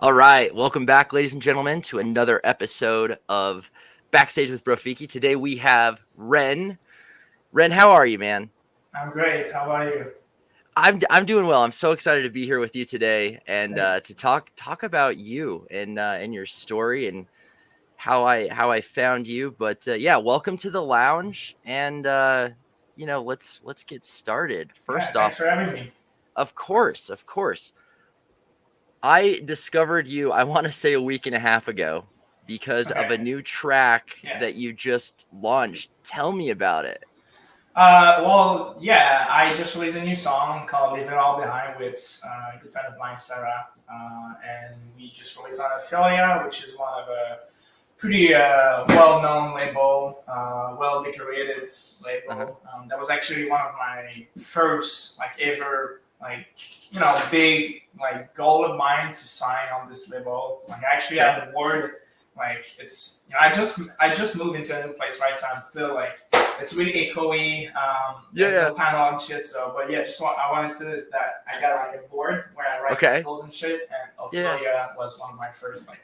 All right, welcome back, ladies and gentlemen, to another episode of Backstage with Brofiki. Today we have Renn. Renn, how are you, man? I'm great. How about you? I'm doing well. I'm so excited to be here with you today and Thank to talk about you and your story and how I found you. But yeah, welcome to the lounge, and let's get started. Yeah, First thanks off, for having me. of course. I discovered you, I want to say a week and a half ago because of a Okay. new track Yeah. that you just launched. Tell me about it. Well, yeah, I just released a new song called "Leave It All Behind" with a good friend of mine, Sara, and we just released on Ophelia, which is one of a pretty well-known label, well-decorated Uh-huh. label. That was actually one of my first, like, ever, like, big, like, goal of mine to sign on this label. Like, I actually Okay. have the word, like, it's, I just moved into a new place, right? So I'm still, like, it's really echoey. There's Yeah. no panel and shit. So, but yeah, I wanted to that I got like a board where I write Okay. vocals and shit, and Yeah. Ophelia was one of my first like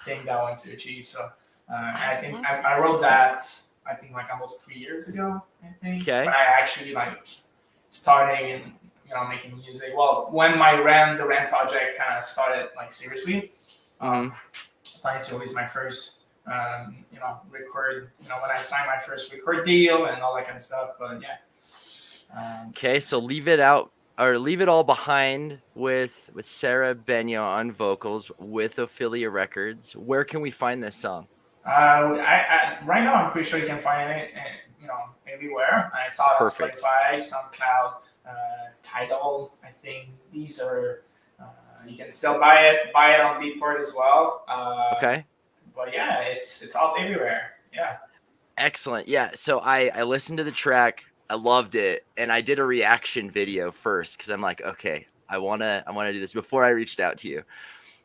thing that I wanted to achieve. So, and I I think love I wrote that I think like almost 3 years ago. I think when Okay. I actually like starting and making music. Well, when the Renn project kind of started like seriously. Mm-hmm. Um, Planning to release my first, record, when I signed my first record deal and all that kind of stuff. But yeah, Okay, so leave it out or leave it all behind with Sara Benyo on vocals with Ophelia Records. Where can we find this song? right now I'm pretty sure you can find it, everywhere. It's out on Perfect. Spotify, SoundCloud, Tidal. I think these are. You can still buy it on Beatport as well. Okay. But yeah, it's out everywhere. Yeah. Excellent. Yeah. So I listened to the track. I loved it, and I did a reaction video first because I'm like, okay, I wanna do this before I reached out to you.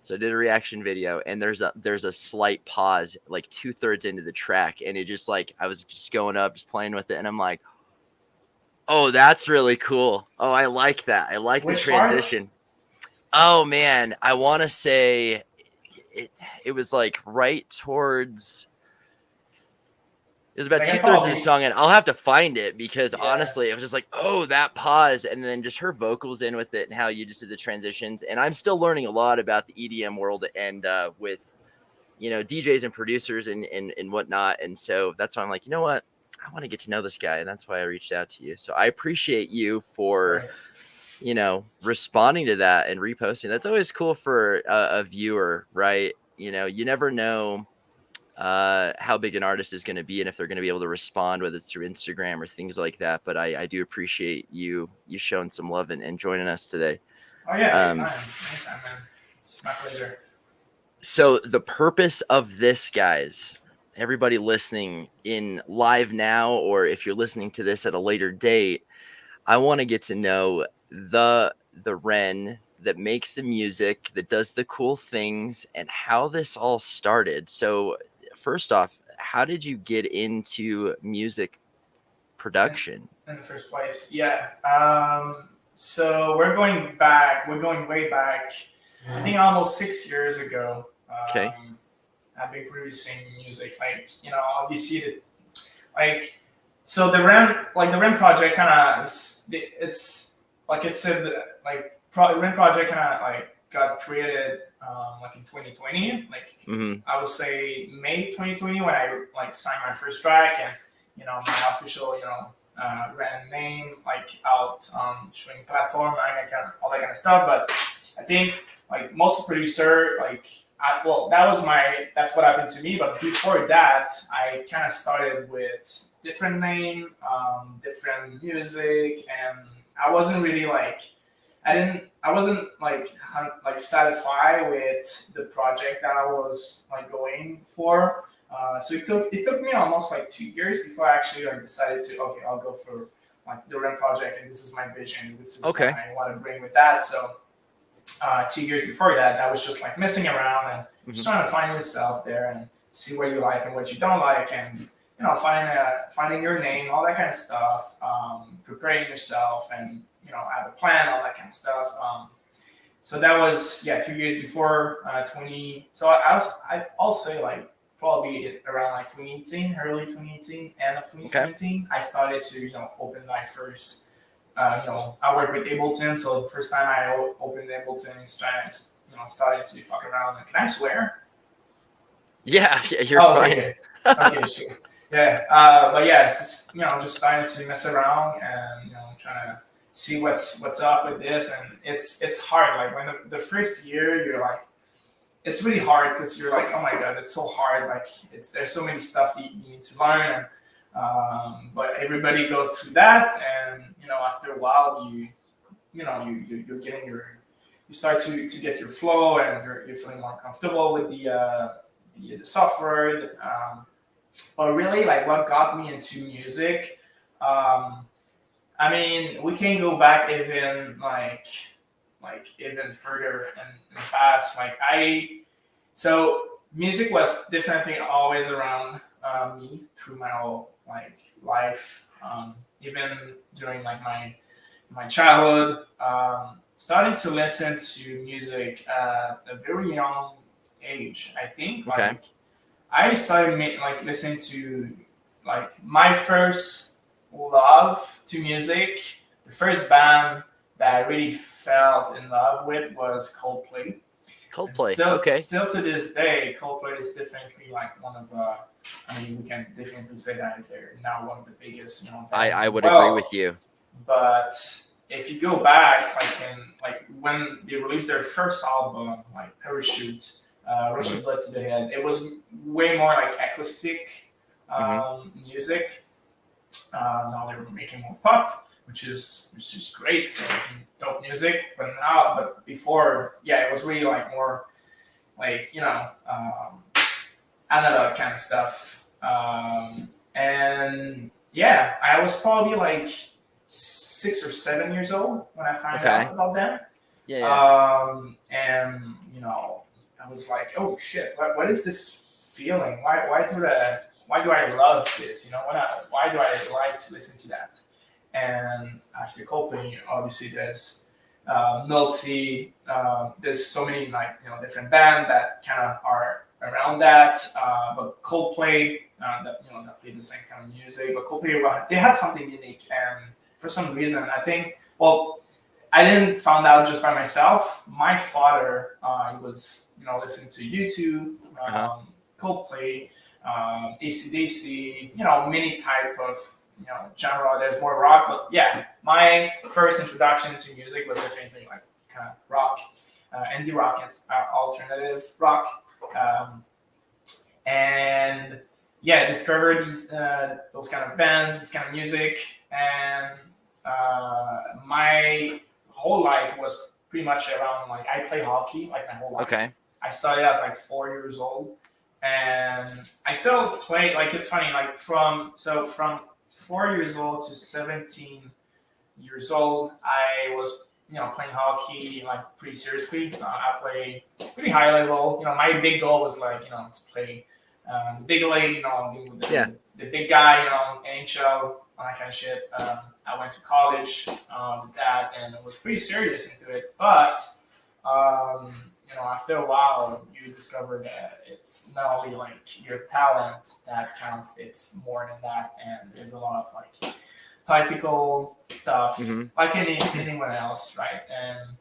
So I did a reaction video, and there's a slight pause, like 2/3 into the track, and it just like I was just going up, just playing with it, and I'm like, oh, that's really cool. Oh, I like that. I like the Which part? transition. Oh man, I want to say it. It was like right towards it was about I two can thirds of the probably. song, and I'll have to find it because Yeah. honestly, it was just like, oh, that pause, and then just her vocals in with it, and how you just did the transitions. And I'm still learning a lot about the EDM world, and with DJs and producers and whatnot. And so that's why I'm like, you know what, I want to get to know this guy, and that's why I reached out to you. So I appreciate you Of for course. responding to that and reposting. That's always cool for a viewer, right? You never know how big an artist is going to be and if they're going to be able to respond, whether it's through Instagram or things like that. But I do appreciate you showing some love and joining us today. Oh yeah, Um, anytime, man. It's my pleasure. so the purpose of this, guys, everybody listening in live now, or if you're listening to this at a later date, I want to get to know the Renn that makes the music, that does the cool things, and how this all started. So first off, how did you get into music In, production? in the first place, yeah. So we're going back. We're going way back. I think almost 6 years ago. Okay. I've been producing music. Like obviously like so the Renn project kind of it's like it said Renn project kind of like got created like in 2020, like Mm-hmm. I would say May 2020 when I like signed my first track and my official Renn name like out on streaming platform and all that kind of stuff. But I think like most producer that's what happened to me. But before that, I kind of started with different name, different music, and I wasn't really like I wasn't like satisfied with the project that I was like going for. So it took me almost like 2 years before I actually like decided to okay, I'll go for like the Renn project, and this is my vision, this is what Okay. I want to bring with that. So 2 years before that, I was just like messing around and Mm-hmm. just trying to find yourself there and see what you like and what you don't like, and finding your name, all that kind of stuff, preparing yourself, and have a plan, all that kind of stuff. So that was 2 years before 20. So I'll say like probably around like 2018, early 2018, end of 2017. I started to open my first. I work with Ableton, so the first time I opened Ableton, started to fuck around. And can I swear? Yeah, you're fine. Okay, okay, sure. Yeah, but yeah, it's just starting to mess around and trying to see what's up with this, and it's hard. Like when the first year, you're like, it's really hard because you're like, oh my god, it's so hard. Like there's so many stuff that you need to learn, and but everybody goes through that, and after a while, you're getting you start to get your flow, and you're feeling more comfortable with the software. But really, like what got me into music, I mean, we can go back even like even further in the past. So music was definitely always around me through my whole life, even during like my childhood. Starting to listen to music at a very young age, I think. Okay. I started listening to my first love to music. The first band that I really felt in love with was Coldplay. Coldplay. Still, Okay. Still to this day, Coldplay is definitely like one of. I mean, we can definitely say that they're now one of the biggest. I would agree with you. But if you go back, when they released their first album, like Parachute, Russian Blood to the Head, it was way more like acoustic music. Now they're making more pop, which is great. They're making dope music, but before, it was really like more like analog kind of stuff. And I was probably like 6 or 7 years old when I found out about them. And I was like, oh shit, what is this feeling? Why do I love this? Why do I like to listen to that? And after Coldplay, obviously there's Milty. There's so many different bands that kind of are around that. But Coldplay that played the same kind of music. But Coldplay, they had something unique, and for some reason, I think, I didn't find out just by myself. My father was listening to YouTube, Coldplay, AC/DC, many type of genre. There's more rock, but my first introduction to music was definitely like kind of rock, indie rock, and alternative rock, and discovered those kind of bands, this kind of music, and my whole life was pretty much around I play hockey my whole life. Okay. I started at 4 years old, and I still play. It's funny, from 4 years old to 17 years old, I was playing hockey pretty seriously. I play pretty high level. My big goal was to play big league. The big guy. NHL, all that kind of shit. I went to college with that, and I was pretty serious into it. But after a while, you discover that it's not only your talent that counts; it's more than that. And there's a lot of political stuff, like anyone else, right? And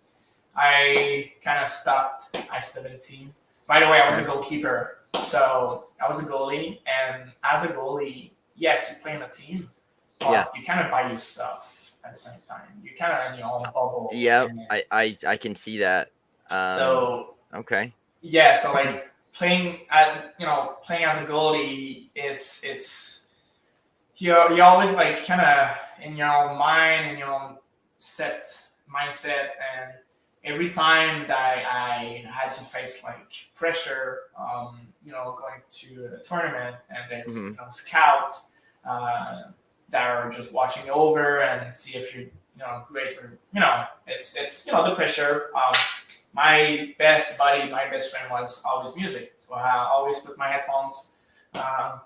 I kind of stopped at 17. By the way, I was a goalkeeper, so I was a goalie. And as a goalie, yes, you play in a team. You kind of by yourself at the same time. You kind of in your own bubble. Yeah, I can see that. Okay. Yeah, so playing as a goalie, it's you're always kind of in your own mind, in your own mindset, and every time that I had to face pressure, going to a tournament, and there's scouts that are just watching over and see if you're great, or it's the pressure. My best buddy, my best friend was always music, so I always put my headphones, my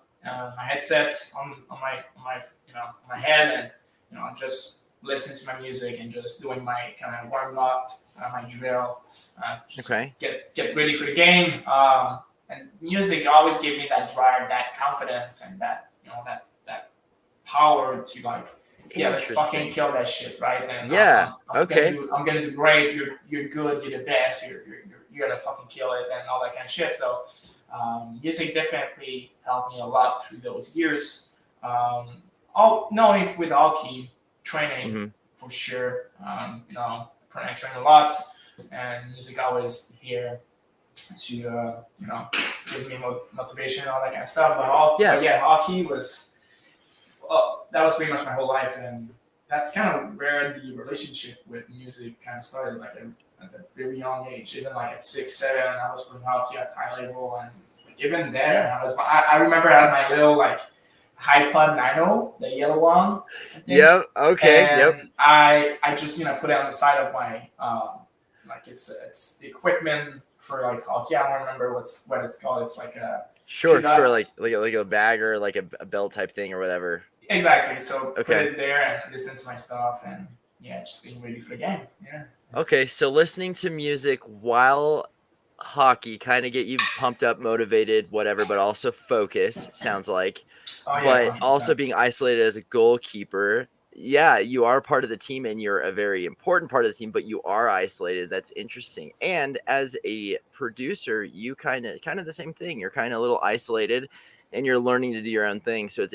headset on my head, and just listening to my music and just doing my kind of warm up, my drill, just get ready for the game. And music always gave me that drive, that confidence, and that that power to like, yeah, let's fucking kill that shit, right? And I'm gonna do great. You're good. You're the best. You're gonna fucking kill it and all that kind of shit. So music definitely helped me a lot through those years. Not only with Aoki training for sure. I train a lot, and music always here to give me motivation and all that kind of stuff. But Aoki was that was pretty much my whole life, and that's kind of where the relationship with music kind of started. Like at a very young age, even like at 6, 7, I was playing Aoki at high level, and like, even then, I remember I had my little like iPod Nano, the yellow one. Yep. Okay. And I just put it on the side of my like it's the equipment for like Aoki. I don't remember what it's called. It's like a sure, like a bag or like a belt type thing or whatever. Exactly. So put it there and listen to my stuff, and just being ready for the game. Yeah. Okay, so listening to music while hockey kind of get you pumped up, motivated, whatever, but also focus, sounds like. But 100%. Also being isolated as a goalkeeper. Yeah, you are part of the team and you're a very important part of the team, but you are isolated. That's interesting. And as a producer, you kind of the same thing. You're kind of a little isolated and you're learning to do your own thing. So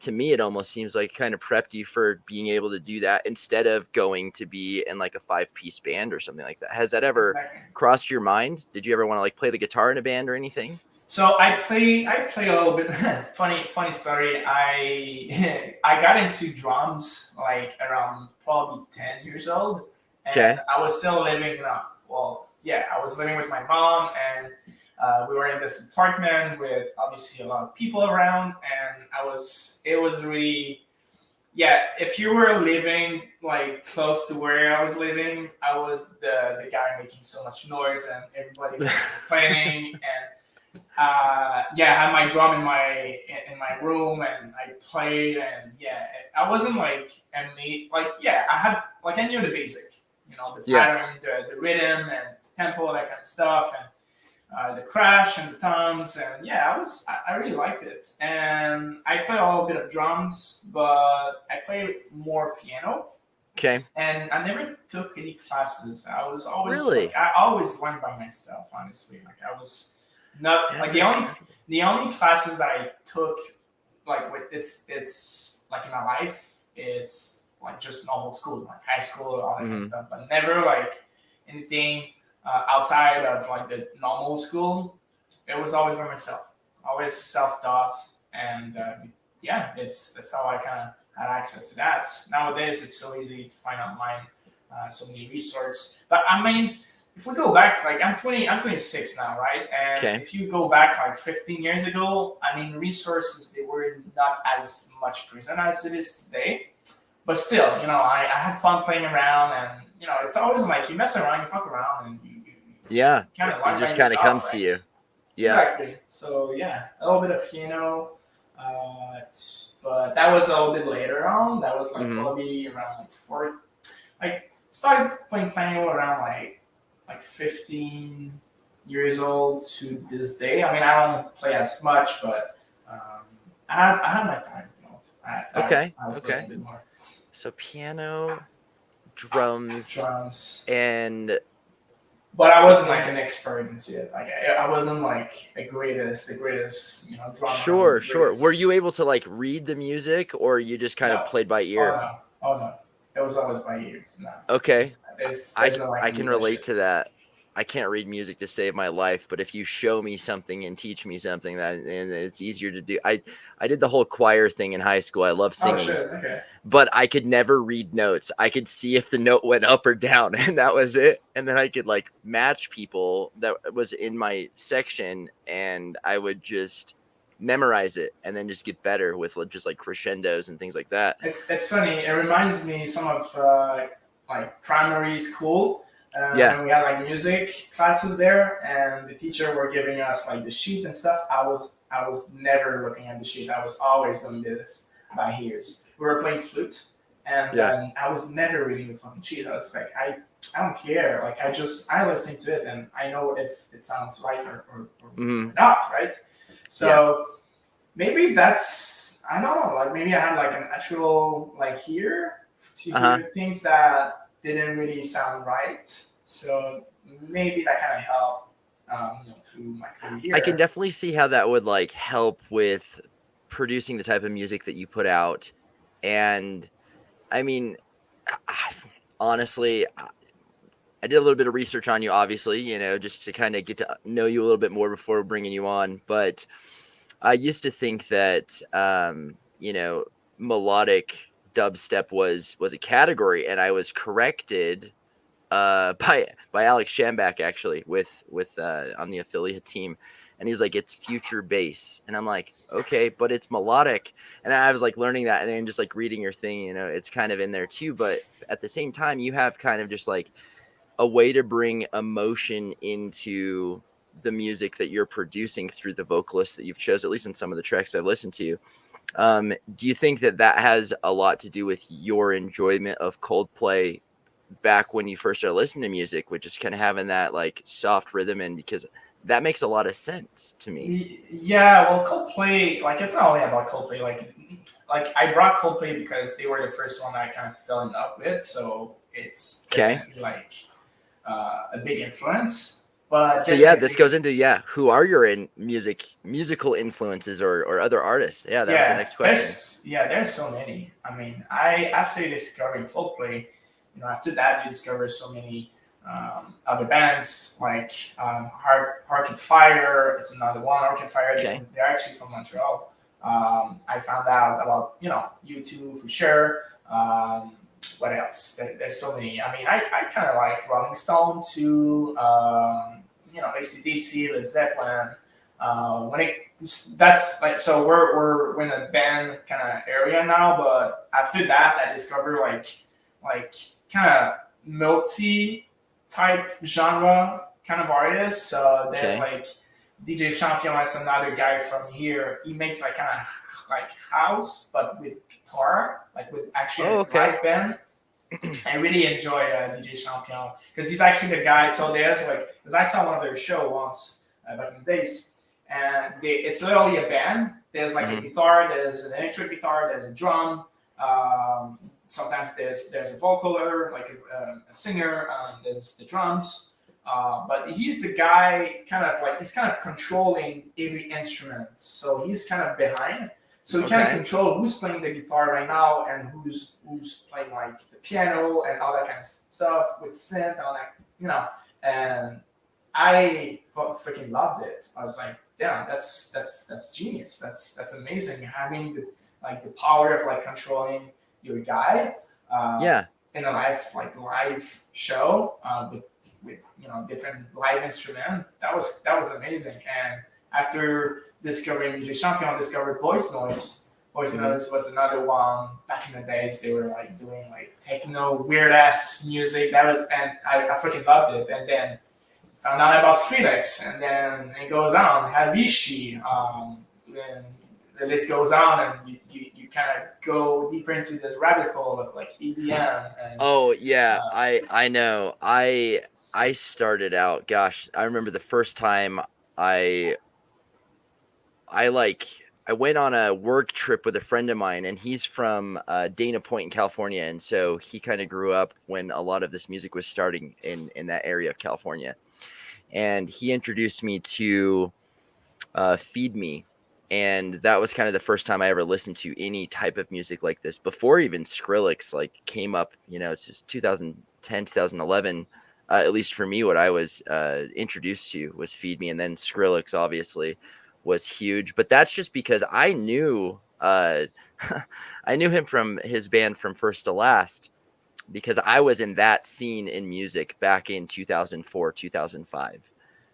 to me, it almost seems like kind of prepped you for being able to do that instead of going to be in like a 5-piece band or something like that. Has that ever crossed your mind? Did you ever want to like play the guitar in a band or anything? So I play a little bit. funny story. I got into drums like around probably 10 years old, and I was still living. I was living with my mom, and we were in this apartment with obviously a lot of people around, and it was really, if you were living like close to where I was living, I was the guy making so much noise and everybody was complaining, and I had my drum in my room and I played, and I wasn't like I knew the basic, the pattern, the rhythm and tempo, that kind of stuff, and the crash and the toms, and I really liked it. And I play a little bit of drums, but I play more piano. Okay. And I never took any classes. I was always I always learned by myself, honestly. Like I was not the only classes that I took, like it's like in my life, it's like just normal school, like high school, all that kind of stuff, but never like anything outside of like the normal school. It was always by myself, always self-taught, and that's how I kind of had access to that. Nowadays, it's so easy to find online so many resources. But I mean, if we go back, like I'm 26 now, right? And if you go back like 15 years ago, I mean, resources, they were not as much present as it is today. But still, I had fun playing around, and it's always like you mess around, you fuck around, and you it just kind of comes to you. Yeah. Exactly. So a little bit of piano, but that was a little bit later on. That was like probably around like 4. Like started playing piano around like 15 years old to this day. I mean, I don't play as much, but I had my time. I was playing a bit more. So piano, drums, and. But I wasn't like an expert in it. Like I wasn't like the greatest, drummer. Sure. Were you able to like read the music, or you just kind of played by ear? Oh no. It was always by ears. No. Okay. I can relate to that. I can't read music to save my life, but if you show me something and teach me something, and it's easier to do. I did the whole choir thing in high school. I love singing. Oh, shit. Okay. But I could never read notes. I could see if the note went up or down, and that was it. And then I could like match people that was in my section, and I would just memorize it and then just get better with just like crescendos and things like that. It's funny. It reminds me some of like primary school. When we had like music classes there, and the teacher were giving us like the sheet and stuff. I was never looking at the sheet. I was always doing this by ears. We were playing flute, And Yeah. I was never really a fucking cheat. I was like, I don't care. Like I listen to it and I know if it sounds right or not, right? So maybe that's, I don't know. Like maybe I had like a natural like ear to hear things that didn't really sound right. So maybe that kind of helped through my career. I can definitely see how that would like help with producing the type of music that you put out. And I mean, honestly, I did a little bit of research on you, obviously, just to kind of get to know you a little bit more before bringing you on. But I used to think that, melodic dubstep was a category, and I was corrected by Alex Shambach, actually, with on the Ophelia team. And he's like, it's future bass. And I'm like, okay, but it's melodic. And I was like learning that, and then just like reading your thing, it's kind of in there too. But at the same time, you have kind of just like a way to bring emotion into the music that you're producing through the vocalists that you've chosen, at least in some of the tracks I've listened to. Do you think that has a lot to do with your enjoyment of Coldplay back when you first started listening to music, with just kind of having that like soft rhythm? And because that makes a lot of sense to me. Yeah, well, Coldplay, like it's not only about Coldplay. Like I brought Coldplay because they were the first one I kind of fell in love with. So it's definitely like a big influence. But so this goes into who are your musical influences or other artists? That was the next question. There's so many. I mean, after discovering Coldplay, after that you discover so many other bands like Arcade Fire. It's another one. Arcade Fire. Okay. They're actually from Montreal. I found out about U2 for sure. What else? There's so many. I mean, I kind of like Rolling Stone too. AC/DC, Led Zeppelin. That's like, so we're in a band kind of area now. But after that, I discovered like kind of multi type genre kind of artists. So there's like DJ Champion. That's another guy from here. He makes like kind of like house, but with guitar, like with actually a live band. I really enjoy DJ Champion because he's actually the guy. So there's like, because I saw one of their show once back in the days, and it's literally a band. There's like a guitar, there's an electric guitar, there's a drum. Sometimes there's a vocaler, like a singer. There's the drums. But he's the guy he's kind of controlling every instrument. So he's kind of behind. So he kind of control who's playing the guitar right now and who's playing like the piano and all that kind of stuff with synth and all that, And I freaking loved it. I was like, damn, that's genius. That's amazing. Having the power of like controlling your guy. In a live show with different live instrument. That was amazing. And after discovering DJ Champion, I discovered Voice Noise. Voice Noise was another one back in the days. They were like doing like techno weird ass music. And I freaking loved it. And then found out about Skrillex, and then it goes on. Havishi, then the list goes on, and you kind of go deeper into this rabbit hole of like EDM. And, I know. I started out. Gosh, I remember the first time I went on a work trip with a friend of mine, and he's from Dana Point in California. And so he kind of grew up when a lot of this music was starting in that area of California. And he introduced me to Feed Me. And that was kind of the first time I ever listened to any type of music like this before even Skrillex like came up. It's just 2010, 2011. At least for me, what I was introduced to was Feed Me. And then Skrillex obviously was huge, but that's just because I knew I knew him from his band From First to Last, because I was in that scene in music back in 2004, 2005.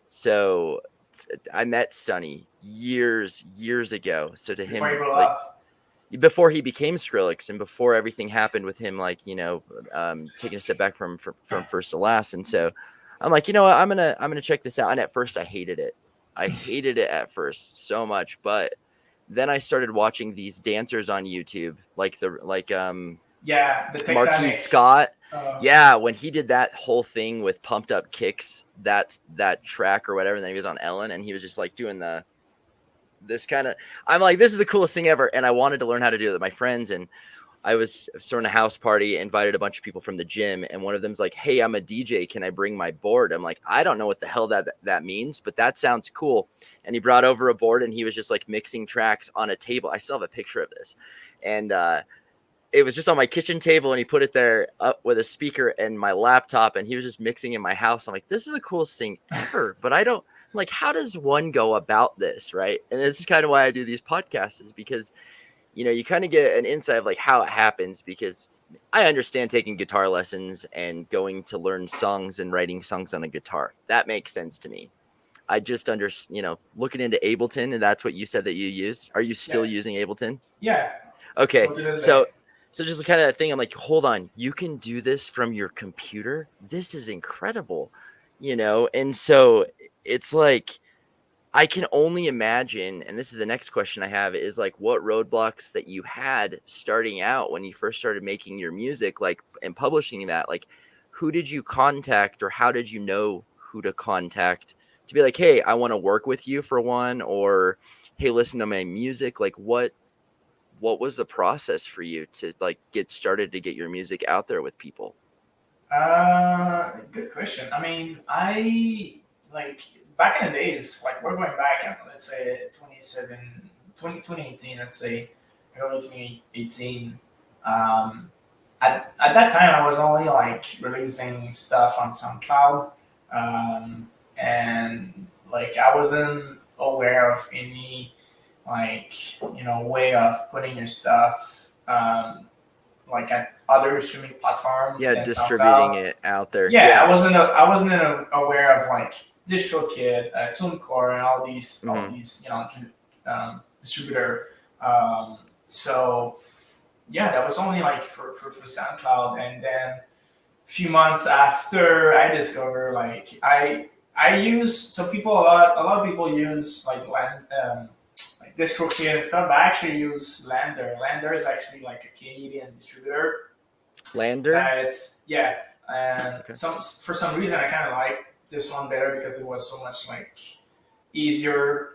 So I met Sonny years ago. So to him, before he became Skrillex and before everything happened with him, taking a step back from First to Last. And so I'm like, I'm gonna check this out. And at first I hated it. I hated it at first so much, but then I started watching these dancers on YouTube, like Yeah, the Marquis Tectonic. Scott. Uh, Yeah, when he did that whole thing with Pumped Up Kicks, that track or whatever, and then he was on Ellen and he was just like doing this kind of, I'm like, this is the coolest thing ever. And I wanted to learn how to do it with my friends. And I was throwing a house party, invited a bunch of people from the gym, and one of them's like, "Hey, I'm a DJ. Can I bring my board?" I'm like, "I don't know what the hell that means, but that sounds cool." And he brought over a board, and he was just like mixing tracks on a table. I still have a picture of this, and it was just on my kitchen table, and he put it there up with a speaker and my laptop, and he was just mixing in my house. I'm like, this is the coolest thing ever, but I don't, I'm like, how does one go about this, right? And this is kind of why I do these podcasts, is because, you know, you kind of get an insight of like how it happens, because I understand taking guitar lessons and going to learn songs and writing songs on a guitar. That makes sense to me. I just looking into Ableton, and that's what you said that you used. Are you still yeah, using Ableton? yeah. Okay. So to this So day. just the kind of thing, I'm like, hold on, you can do this from your computer? This is incredible, you know? And so it's like, I can only imagine, and this is the next question I have, is like, what roadblocks that you had starting out when you first started making your music, like, and publishing that, like, who did you contact, or how did you know who to contact to be like, hey, I want to work with you for one, or hey, listen to my music? Like, what was the process for you to like get started to get your music out there with people? Good question. I mean, I like back in the days, like we're going back, let's say 2018, let's say early 2018. Um, at that time, I was only like releasing stuff on SoundCloud, and like I wasn't aware of any like way of putting your stuff like at other streaming platform Yeah, than distributing SoundCloud. it out there. Yeah, Yeah. aware of like DistroKid, TuneCore, and Mm-hmm. distributor. So yeah, that was only like for SoundCloud, and then a few months after I discovered like I use so people a lot of people use like DistroKid and stuff. But I actually use Lander. Lander is actually like a Canadian distributor Lander. that it's yeah, and Okay. some for some reason I kind of like this one better because it was so much like easier.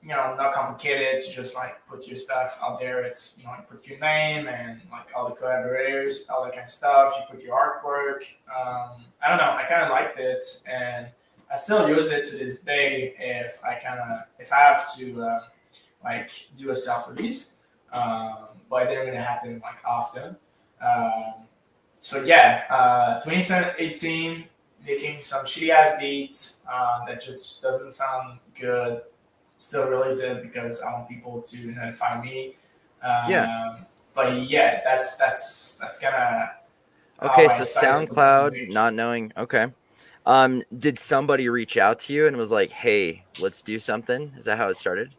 Not complicated to just like put your stuff out there. It's like put your name and like all the collaborators, all that kind of stuff. You put your artwork. I don't know. I kind of liked it, and I still use it to this day. If I have to like do a self release, but it didn't really happen like often. Um, so yeah, 2018, making some shitty ass beats that just doesn't sound good. Still release it because I want people to notify me. Yeah. But yeah, that's kind of how Okay, I so started to make SoundCloud, music. not knowing. Okay. Did somebody reach out to you and was like, "Hey, let's do something"? Is that how it started?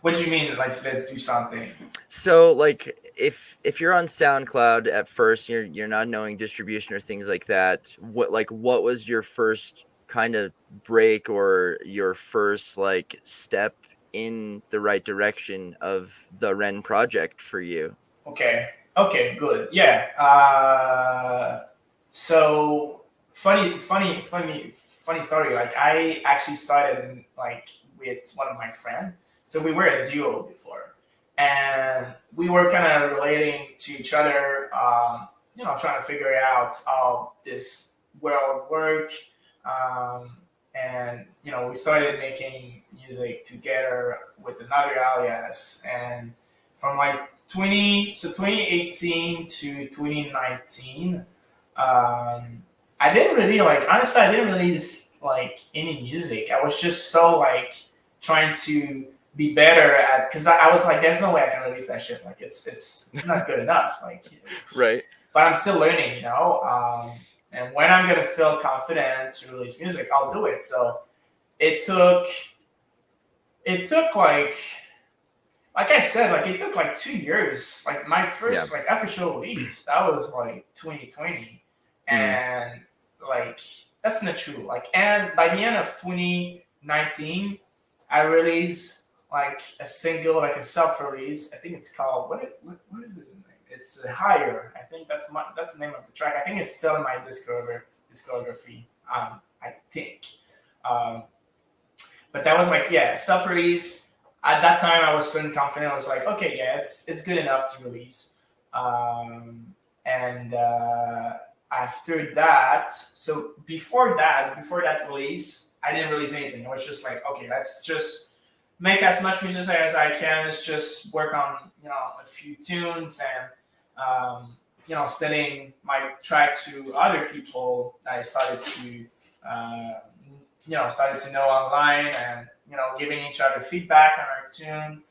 What do you mean? Like, let's do something. So like if you're on SoundCloud at first, you're not knowing distribution or things like that. What was your first kind of break, or your first like step in the right direction of the Renn project for you? Okay. Okay. Good. Yeah. So funny story. Like I actually started like with one of my friends. So we were a duo before, and we were kind of relating to each other. Trying to figure out how this world work. And we started making music together with another alias, and from like 2018 to 2019, I didn't really like honestly I didn't release like any music. I was just so like trying to be better at because I was like there's no way I can release that shit, like it's not good enough, like, Right. but I'm still learning, and when I'm gonna feel confident to release music, I'll do it. So it took like I said, like it took like 2 years. Like my Yeah. first like official release, that was like 2020, Hmm. and like that's not true. Like, and by the end of 2019, I released like a single, like a self release. I think it's called what is it? it's higher. I think that's the name of the track. I think it's still in my discography. I think. Um, but that was like, yeah, self-release. At that time, I was feeling confident. I was like, okay, yeah, it's good enough to release. And after that, so before that release, I didn't release anything. I was just like, okay, let's just make as much music as I can. Let's just work on, a few tunes and, sending my track to other people that I started to, started to know online, and, giving each other feedback on our tune.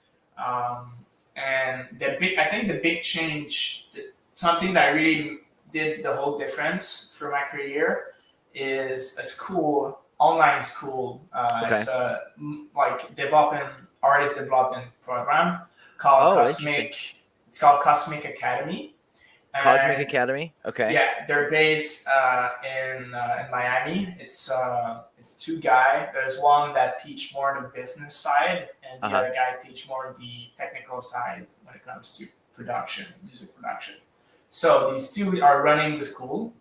And I think the big change, something that really did the whole difference for my career, is a school, online school. It's a artist development program called Cosmic. It's called Cosmic Academy. Cosmic Academy. Okay. Yeah, they're based in Miami. It's two guys. There's one that teach more the business side, and the other guy teach more the technical side when it comes to production, music production. So these two are running the school,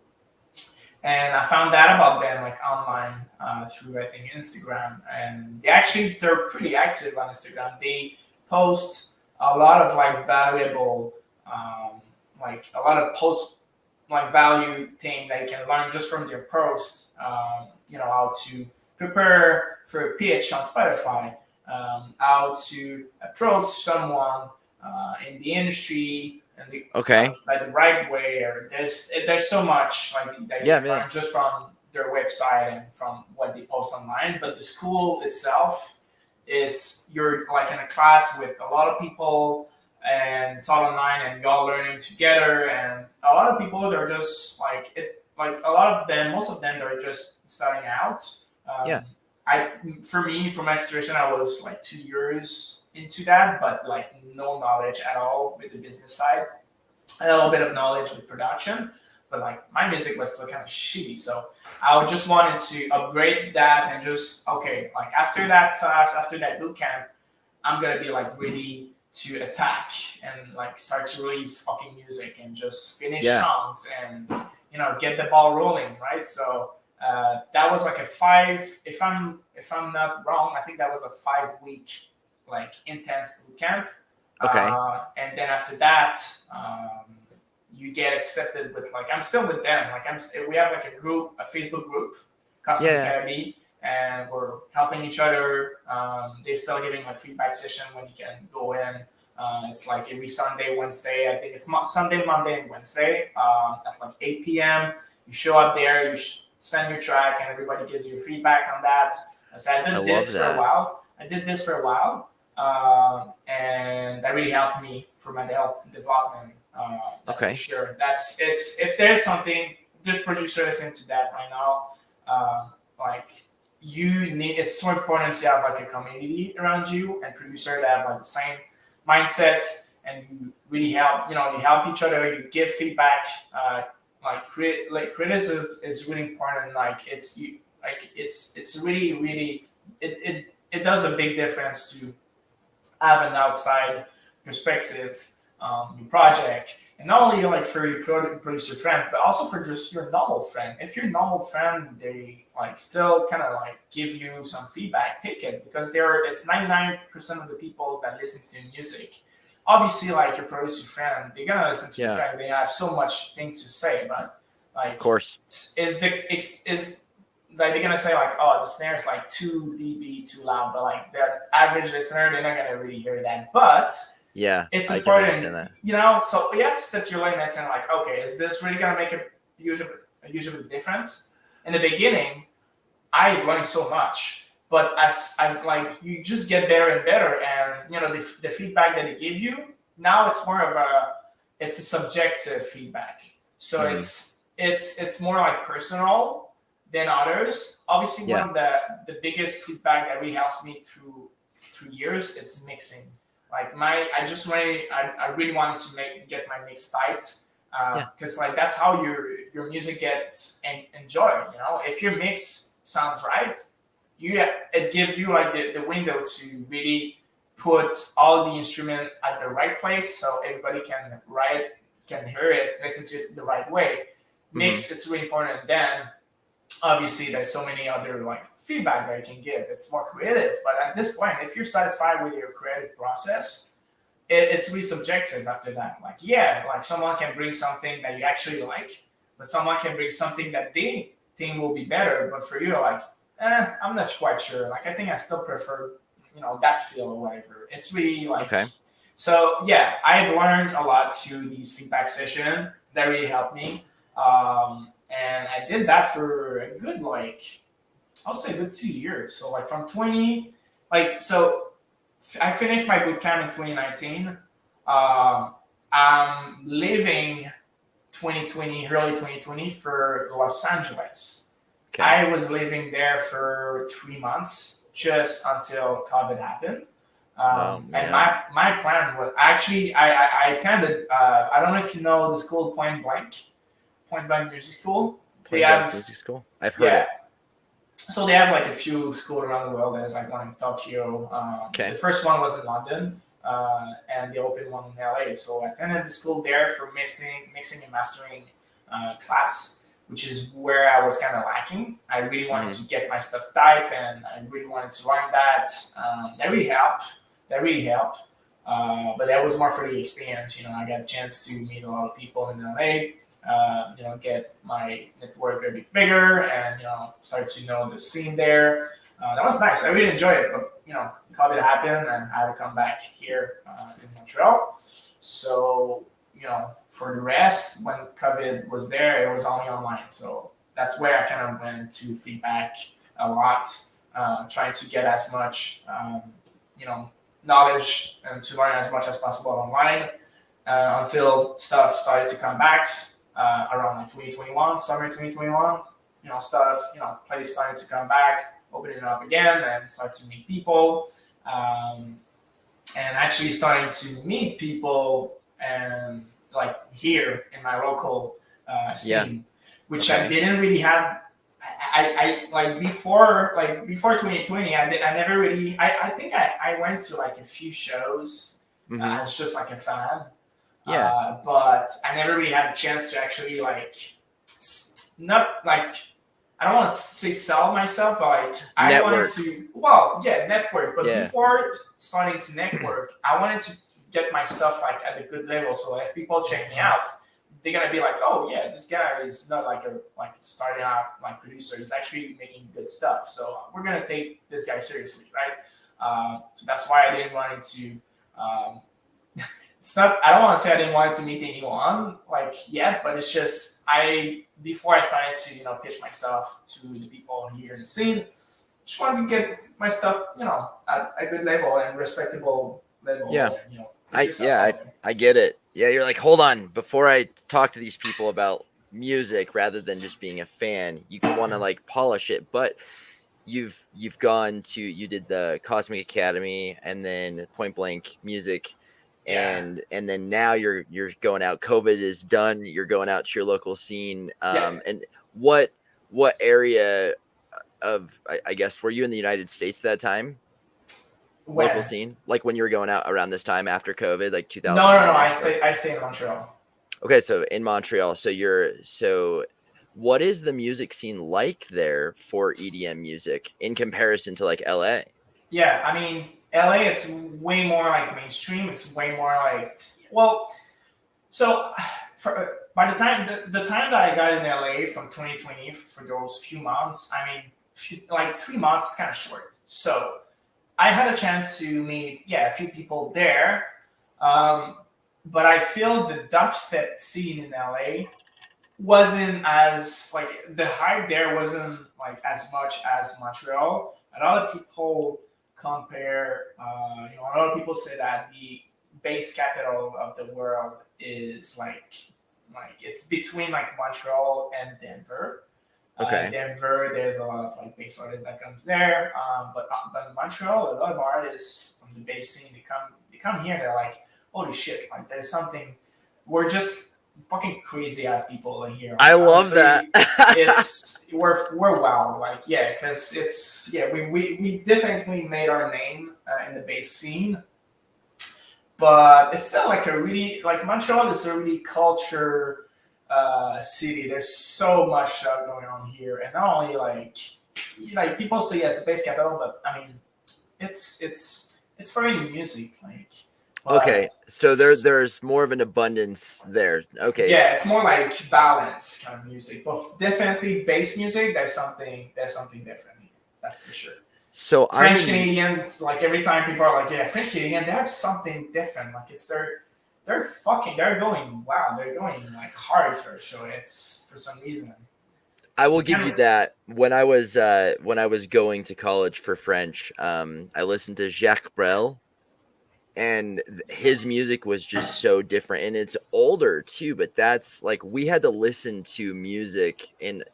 and I found out about them like online through, I think, Instagram, and they're pretty active on Instagram. They post a lot of like valuable, like a lot of value thing that you can learn just from their post. How to prepare for a pitch on Spotify, how to approach someone in the industry, and like the right way. Or there's so much like that you can learn just from their website and from what they post online. But the school itself, you're like in a class with a lot of people, and it's all online, and you're all learning together. And a lot of people, they're just like most of them, they're just starting out. For my situation, I was like 2 years into that, but like no knowledge at all with the business side. I had a little bit of knowledge with production, but like my music was still kind of shitty. So I just wanted to upgrade that, and just, okay, like after that class, after that boot camp, I'm going to be like ready to attack and like start to release fucking music and just finish songs and, get the ball rolling. Right. So that was like if I'm not wrong, I think that was a 5-week like intense boot camp. Okay. And then after that, you get accepted with, like, I'm still with them. Like we have like a Facebook group, Cosmic Academy, and we're helping each other. They're still giving like feedback session when you can go in. It's like every Sunday, Wednesday. I think it's Sunday, Monday, and Wednesday at like 8 p.m. You show up there, you send your track, and everybody gives you feedback on that. So I did this for a while. And that really helped me for my development. That's for sure. If there's producer listening to that right now, it's so important to have like a community around you, and producer that have like the same mindset, and you really help. You help each other. You give feedback. Criticism is really important. It's really it does a big difference to have an outside perspective your project, and not only like for your producer friend, but also for just your normal friend. If your normal friend, they like still kind of like give you some feedback, take it, because it's 99% of the people that listen to your music. Obviously, like your producer friend, they're gonna listen to your track. They have so much things to say, but like, of course, is like they're gonna say like, oh, the snare is like 2 dB too loud, but like the average listener, they're not gonna really hear that. But it's important, So you have to set your limits and like, okay, is this really gonna make a huge difference? In the beginning, I learned so much, but as like you just get better and better, and the feedback that they give you now, it's more of a subjective feedback. So it's more like personal than others. Obviously, one of the biggest feedback that really helps me through years, it's mixing. Like I really wanted to get my mix tight, because like that's how your music gets enjoyed. If your mix sounds right, it gives you like the window to really put all the instrument at the right place, so everybody can ride can hear it, listen to it the right way, makes it's really important. Then obviously there's so many other like feedback that you can give. It's more creative, but at this point, if you're satisfied with your creative process, it's really subjective after that. Like, yeah, like someone can bring something that you actually like, but someone can bring something that they think will be better. But for you, like, I'm not quite sure. Like, I think I still prefer, that feel or whatever. It's really like, so yeah, I've learned a lot to these feedback sessions. That really helped me. And I did that for a good, like, I'll say a good 2 years. So like from 20, like, so I finished my boot camp in 2019. I'm leaving 2020, early 2020 for Los Angeles. Okay. I was living there for 3 months just until COVID happened. And my plan was actually, I attended, I don't know if you know the school Point Blank Music School. Music School? I've heard it. So they have like a few schools around the world. There's like one in Tokyo. The first one was in London, and the open one in LA. So I attended the school there for mixing and mastering class, which is where I was kind of lacking. I really wanted to get my stuff tight, and I really wanted to learn that. That really helped. But that was more for the experience. I got a chance to meet a lot of people in LA. Get my network a bit bigger and, start to know the scene there. That was nice. I really enjoyed it, but, COVID happened and I had to come back here in Montreal. So, for the rest, when COVID was there, it was only online. So that's where I kind of went to feedback a lot, trying to get as much, knowledge and to learn as much as possible online until stuff started to come back. Around like 2021, summer 2021, plays started to come back, opening up again, and start to meet people, and actually starting to meet people and like here in my local scene, which I didn't really have. I like before 2020, I never really. I think I went to like a few shows as just like a fan. But I never really had the chance to actually not like, I don't want to say sell myself, but like I wanted to, network. But before starting to network, I wanted to get my stuff like at a good level. So if people check me out, they're gonna be like, oh yeah, this guy is not like a starting out like producer. He's actually making good stuff. So we're gonna take this guy seriously, right? So that's why I didn't want to. It's not. I don't want to say I didn't want to meet anyone yet, but it's just before I started to pitch myself to the people here in the scene, just wanted to get my stuff at a good level and respectable level. Yeah, and, I get it. Yeah, you're like, hold on, before I talk to these people about music, rather than just being a fan, you want to polish it, but you've gone to, you did the Cosmic Academy and then Point Blank Music. And then now you're going out. COVID is done. You're going out to your local scene. And what area of, I guess, were you in the United States at that time? Local scene, like when you were going out around this time after COVID, like 2000. No. I stay in Montreal. Okay, so in Montreal. So what is the music scene like there for EDM music in comparison to like LA? Yeah, I mean, LA, it's way more like mainstream. It's way more like, so by the time that I got in LA from 2020 for those few months, I mean, 3 months is kind of short. So I had a chance to meet, a few people there. But I feel the dubstep scene in LA wasn't as, the hype there wasn't as much as Montreal. A lot of people compare, a lot of people say that the bass capital of the world is it's between Montreal and Denver. Okay. Denver, there's a lot of bass artists that comes there, but Montreal, a lot of artists from the bass scene, they come here, they're like, holy shit, there's something. We're just fucking crazy ass people in here. I love that. we're wild, because we definitely made our name in the bass scene. but it's still like a really like Montreal is a really culture city. There's so much going on here, and not only like people say it's the bass capital, but I mean it's for any music like. Okay, But so there's more of an abundance there. Okay, yeah, it's more like balance kind of music, but definitely bass music. There's something different here. That's for sure. so I'm French in. Canadian, like every time people are like, yeah, French Canadian, they have something different. Like it's they're going wow, they're going like hard for a show. It's for some reason. I will You give you can't. that. When I was going to college for French, I listened to Jacques Brel, and his music was just so different, and it's older too. But that's like we had to listen to music in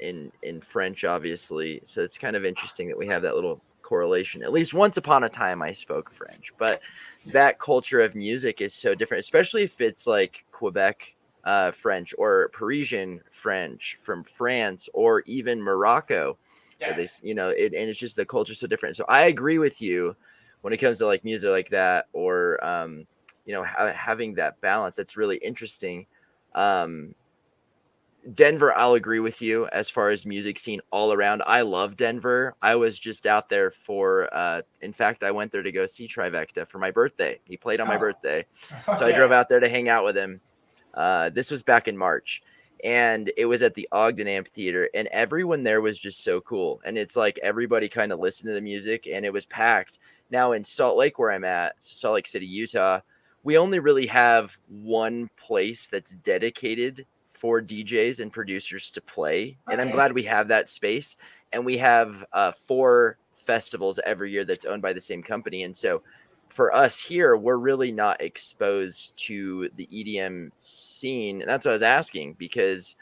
French, obviously. So it's kind of interesting that we have that little correlation. At least once upon a time, I spoke French, but that culture of music is so different, especially if it's like Quebec French or Parisian French from France or even Morocco, where Yeah, they, and it's just the culture so different. So I agree with you when it comes to like music like that, or having that balance. That's really interesting. Um, Denver, I'll agree with you as far as music scene all around. I love Denver. I was just out there for, in fact, I went there to go see Trivecta for my birthday. He played on my oh, birthday. So fuck I drove yeah. out there to hang out with him. This was back in March, and it was at the Ogden Amphitheater, and everyone there was just so cool. And it's like everybody kind of listened to the music, and it was packed. Now in Salt Lake, where I'm at, Salt Lake City, Utah, we only really have one place that's dedicated for DJs and producers to play, and I'm Okay. glad we have that space. And we have 4 festivals every year that's owned by the same company, and so for us here, we're really not exposed to the EDM scene. And that's what I was asking, because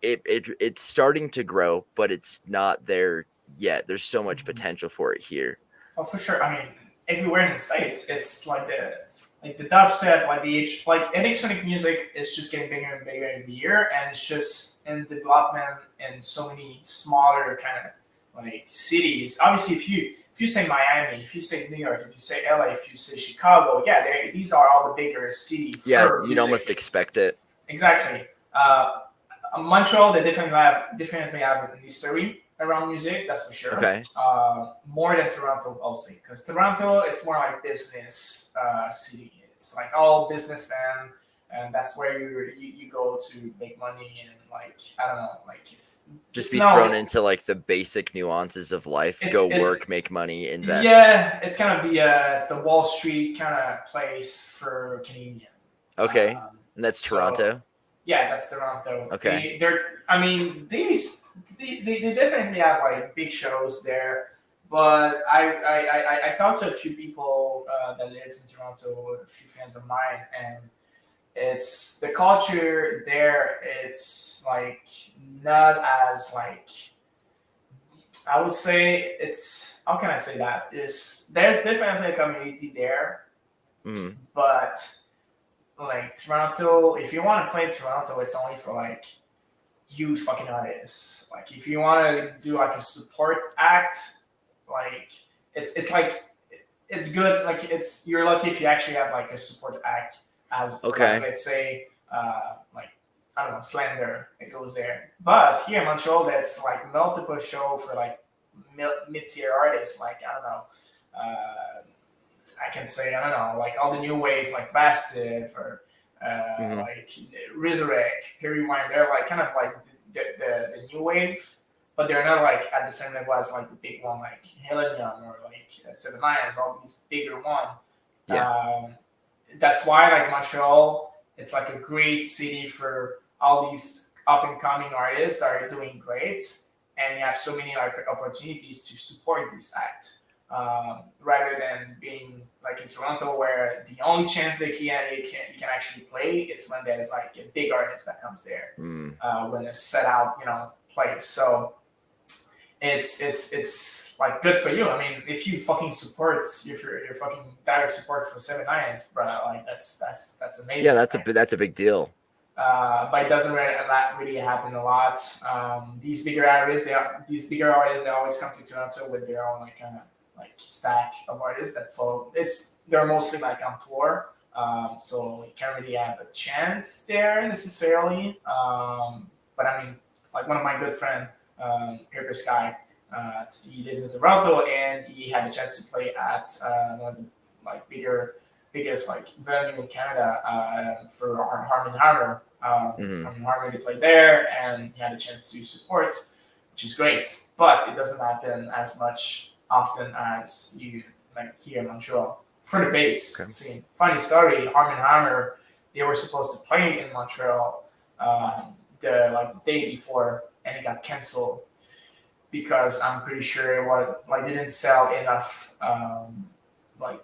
it's starting to grow, but it's not there yet. There's so much potential for it here. Oh, for sure. I mean, everywhere in the states, it's like the dubstep, like like electronic music is just getting bigger and bigger every year, and it's just in development in so many smaller kind of like cities. Obviously, if you say Miami, if you say New York, if you say LA, if you say Chicago, yeah, these are all the bigger cities Yeah, for you'd music. almost expect it. Exactly. Montreal, they definitely have an history around music. That's for sure. Okay. More than Toronto, I'll say, because Toronto, it's more like business city. It's like all businessmen, and that's where you go to make money and like I don't know, like Just it's be no thrown into like the basic nuances of life. Go it's work, make money, invest. yeah, it's kind of it's the Wall Street kind of place for Canadian. Okay. Um, And that's so Toronto. yeah, that's Toronto. Okay. I mean, they definitely have like big shows there. But I talked to a few people that live in Toronto, a few friends of mine, and it's the culture there. It's like not as like I would say it's how can I say that is there's definitely a community there, Mm. but like Toronto, if you want to play Toronto, it's only for like huge fucking artists. Like if you want to do like a support act, like it's like it's good. Like it's you're lucky if you actually have like a support act as for like Okay. let's say like I don't know Slander it goes there. But here in Montreal, that's like multiple show for like mid tier artists. Like I don't know. I can say I don't know, like all the new wave, like Vastive or Hmm. like Resurrect, Perry Wine. They're like kind of like the new wave, but they're not like at the same level as like the big one, like Heimanu or like Seven Lions, all these bigger one. Yeah. That's why like Montreal, it's like a great city for all these up and coming artists that are doing great, and you have so many like opportunities to support this act. Rather than being like in Toronto, where the only chance you can actually play is when there's like a big artist that comes there, Mm. when it's set out, place. So it's like good for you. I mean, if you fucking support, if you're fucking direct support for Seven Lions, bro, like that's Yeah, amazing, right? that's a big deal. But it doesn't really happen a lot. These bigger artists, they always come to Toronto with their own like kind of like stack of artists that follow. They're mostly like on tour. So you can't really have a chance there necessarily. But I mean, like one of my good friend, Paraphrased guy, he lives in Toronto, and he had the chance to play at one of the like biggest like venue in Canada for ARMNHMR. ARMNHMR, he played there, and he had a chance to support, which is great. But it doesn't happen as much often as you like here in Montreal for the bass scene. Funny story, ARMNHMR, they were supposed to play in Montreal the day before, and it got canceled because I'm pretty sure they didn't sell enough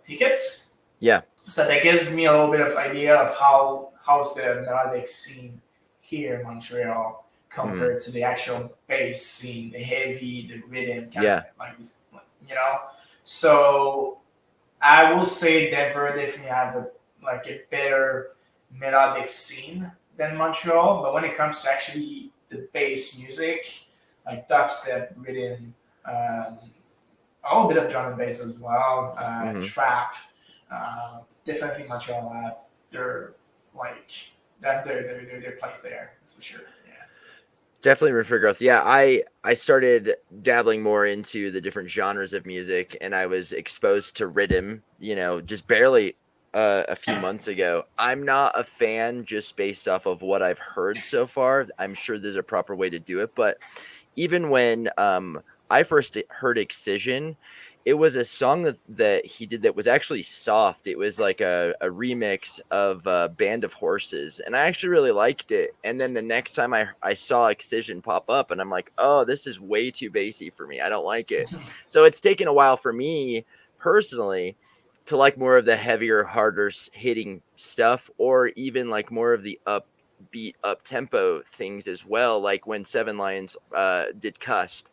tickets. Yeah. So that gives me a little bit of idea of how's the melodic scene here in Montreal compared to the actual bass scene, the heavy, the rhythm kind of like this, you know. So I will say Denver definitely have a better melodic scene than Montreal, but when it comes to actually the bass music, like dubstep, rhythm, a little bit of drum and bass as well, trap, definitely Montreal have their place there. That's for sure. Yeah. Definitely room for growth. Yeah, I started dabbling more into the different genres of music, and I was exposed to rhythm, just barely a few months ago. I'm not a fan just based off of what I've heard so far. I'm sure there's a proper way to do it, but even when I first heard Excision, it was a song that he did that was actually soft. It was like a remix of Band of Horses, and I actually really liked it. And then the next time I saw Excision pop up, and I'm like, oh, this is way too bassy for me. I don't like it. So it's taken a while for me personally to like more of the heavier, harder hitting stuff, or even like more of the upbeat, up tempo things as well. Like when Seven Lions did Cusp,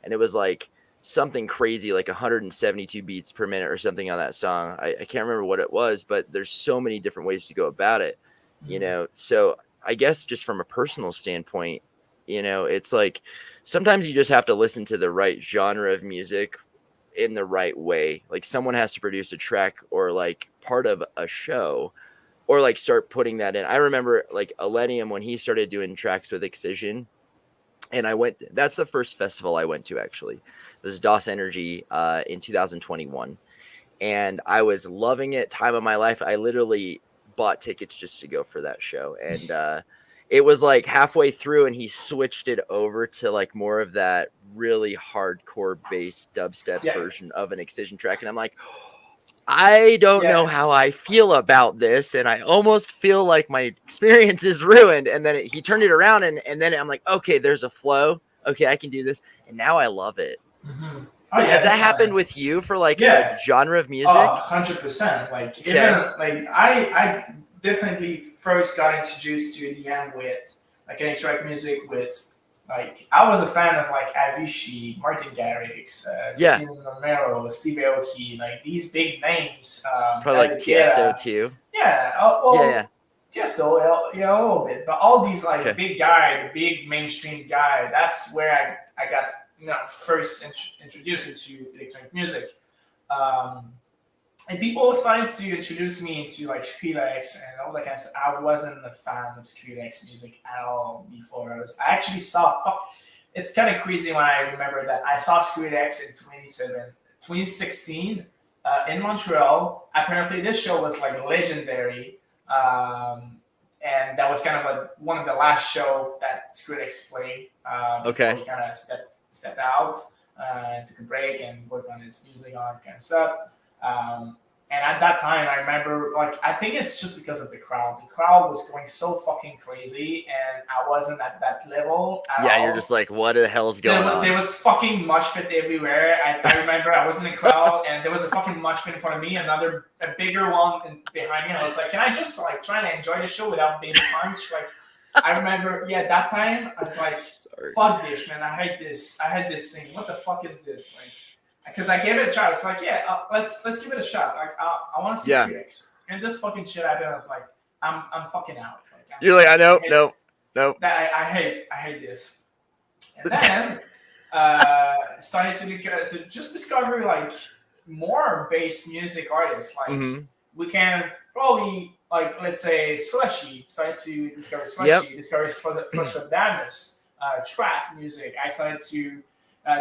and it was like something crazy, like 172 beats per minute or something on that song. I can't remember what it was, but there's so many different ways to go about it, So I guess just from a personal standpoint, it's like sometimes you just have to listen to the right genre of music in the right way. Like someone has to produce a track or like part of a show, or like start putting that in. I remember like ATLiens when he started doing tracks with Excision, and that's the first festival I went to, actually. It was DOS Energy in 2021. And I was loving it. Time of my life. I literally bought tickets just to go for that show. And it was like halfway through, and he switched it over to like more of that really hardcore bass dubstep version of an Excision track. And I'm like, I don't know how I feel about this, and I almost feel like my experience is ruined. And then he turned it around, and then I'm like, okay, there's a flow. Okay, I can do this, and now I love it. Mm-hmm. Has that happened with you for like a genre of music? 100%. Like even like I definitely first got introduced to EDM with like electronic music with. Like I was a fan of like Avicii, Martin Garrix, Romero, Steve Aoki, like these big names. Probably like Tiesto too. Yeah, Tiesto, a little bit, but all these like big guy, the big mainstream guy. That's where I got first introduced into electronic music. And people started to introduce me into like Skrillex and all that kind of stuff. I wasn't a fan of Skrillex music at all before. I actually saw. It's kind of crazy when I remember that I saw Skrillex in 2016 in Montreal. Apparently, this show was like legendary, and that was kind of like one of the last show that Skrillex played. Before he kind of stepped out and took a break and worked on his music, all that kind of stuff. And at that time, I remember, like, I think it's just because of the crowd. The crowd was going so fucking crazy, and I wasn't at that level at all. You're just like, what the hell's going on? There was fucking mosh pit everywhere. I remember I was in the crowd, and there was a fucking mosh pit in front of me, a bigger one behind me. And I was like, can I just, like, try to enjoy the show without being punched? Like, I remember, that time, I was like, fuck this, man. I hate this. I hate this thing. What the fuck is this? Like, because I gave it a try. It's like, let's give it a shot. Like, I want to see Skrillex. And this fucking shit happened. I was like, I'm fucking out. Like, you're like, I know, no. I hate this. And then started to just discover like more bass music artists. Like we can probably like let's say Slushy. Started to discover Yep. Slushy, discovered Flush of Damnus, trap music. I started to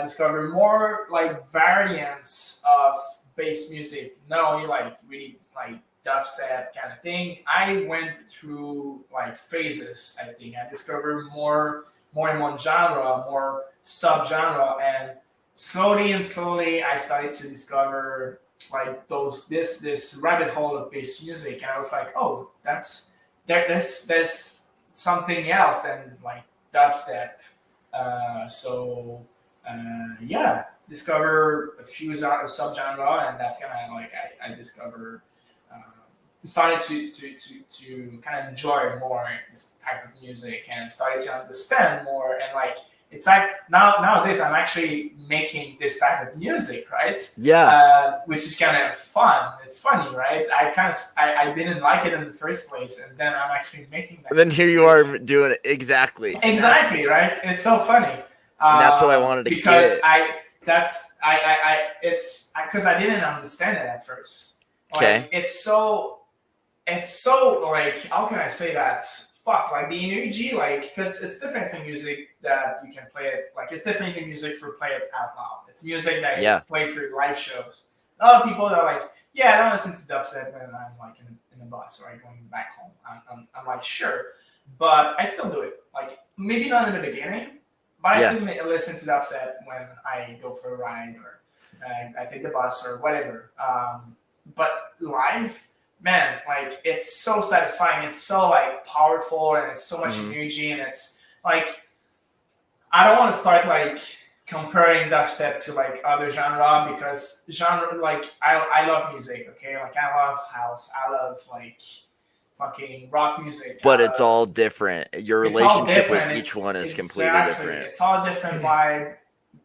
discover more like variants of bass music, not only like really like dubstep kind of thing. I went through like phases. I think I discovered more in one genre, more subgenre, and slowly and slowly I started to discover like this rabbit hole of bass music, and I was like, oh, there's something else than like dubstep. So yeah, discover a few subgenre, and that's kind of like I discovered. Uh, Started to kind of enjoy more this type of music and started to understand more, and like it's like nowadays I'm actually making this type of music, right? Yeah. Which is kind of fun. It's funny, right? I didn't like it in the first place, and then I'm actually making that. And then here you are doing it exactly. Exactly, right? It's so funny. And that's what I wanted to because get. it's because I didn't understand it at first. Okay. Like it's so like how can I say that? Fuck, like the energy, like because it's different music that you can play it. Like it's different music for play it out loud. It's music that is played for live shows. A lot of people are like, yeah, I don't listen to dubstep when I'm like in the bus or going back home. I'm like sure, but I still do it. Like maybe not in the beginning, but I still listen to dubstep when I go for a ride or I take the bus or whatever. But live, man, like it's so satisfying. It's so like powerful, and it's so much energy, and it's like I don't want to start like comparing dubstep to like other genre because genre like I love music, okay? Like I love house, I love like fucking rock music. But it's all different. Your relationship with each one is completely different. It's all different vibe,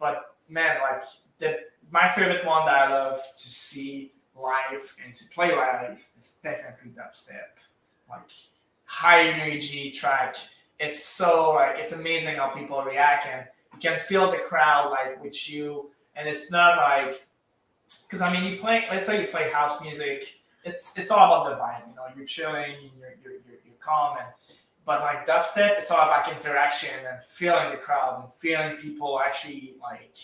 but man, like my favorite one that I love to see live and to play live is definitely dubstep. Like high energy track. It's so like it's amazing how people react, and you can feel the crowd like with you, and it's not like because I mean you play, let's say you play house music, it's all about the vibe, you know, you're chilling, you're calm, and but like dubstep, it's all about interaction and feeling the crowd and feeling people actually like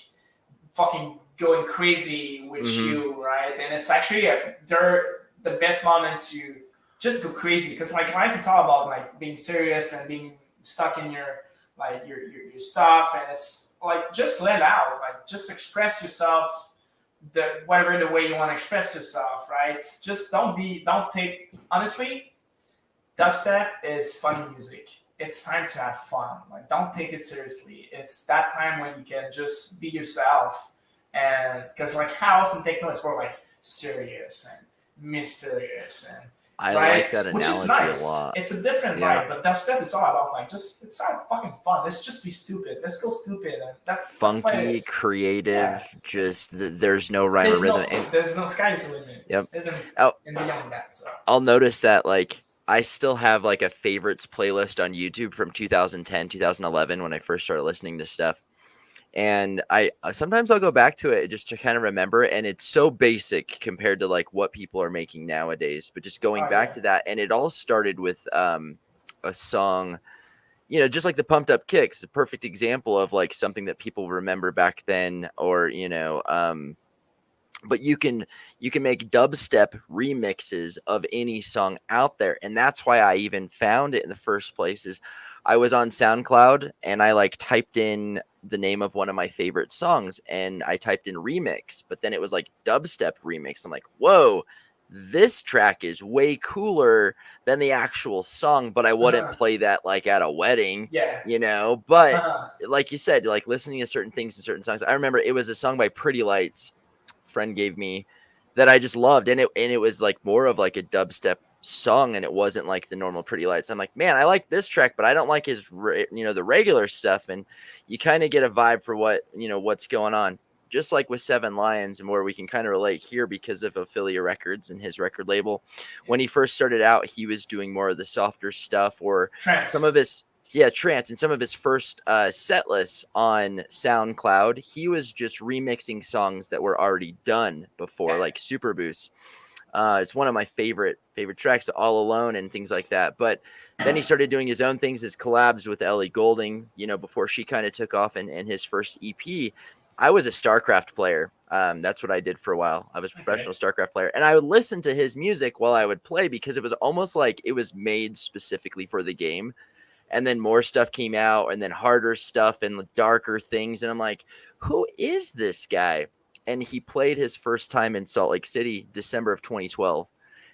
fucking going crazy with you, right? And it's actually they're the best moment to just go crazy because like life it's all about like being serious and being stuck in your like your stuff, and it's like just let out, like just express yourself the whatever the way you want to express yourself, right? Just don't take honestly, dubstep is fun music. It's time to have fun. Like don't take it seriously. It's that time when you can just be yourself, and because like house and techno is more like serious and mysterious and I like that analogy which is nice. A lot. It's a different vibe, but dubstep is all about like just it's all fucking fun. Let's just be stupid. Let's go stupid, and that's funky, creative. Just there's no rhyme or rhythm. There's no sky's the limit. Yep. And beyond that, so I'll notice that like I still have like a favorites playlist on YouTube from 2010, 2011 when I first started listening to stuff. And I sometimes I'll go back to it just to kind of remember, and it's so basic compared to like what people are making nowadays, but just going back to that. And it all started with a song, you know, just like the Pumped Up Kicks, a perfect example of like something that people remember back then, or you know, but you can make dubstep remixes of any song out there, and that's why I even found it in the first place. Is I was on SoundCloud and I like typed in the name of one of my favorite songs and I typed in remix, but then it was like dubstep remix. I'm like, whoa, this track is way cooler than the actual song, but I wouldn't play that like at a wedding, you know, but like you said, like listening to certain things and certain songs. I remember it was a song by Pretty Lights, friend gave me, that I just loved. And it was like more of like a dubstep song, and it wasn't like the normal Pretty Lights. I'm like, man, I like this track, but I don't like his, you know, the regular stuff. And you kind of get a vibe for what, you know, what's going on, just like with Seven Lions, and where we can kind of relate here because of Ophelia Records and his record label. When he first started out, he was doing more of the softer stuff, or some of his trance, and some of his first set lists on SoundCloud, he was just remixing songs that were already done before, like Super Boost. It's one of my favorite tracks, All Alone and things like that. But then he started doing his own things, his collabs with Ellie Goulding, before she kind of took off, and his first EP. I was a StarCraft player. That's what I did for a while. I was a professional StarCraft player, and I would listen to his music while I would play because it was almost like it was made specifically for the game. And then more stuff came out, and then harder stuff and darker things. And I'm like, who is this guy? And he played his first time in Salt Lake City, December of 2012.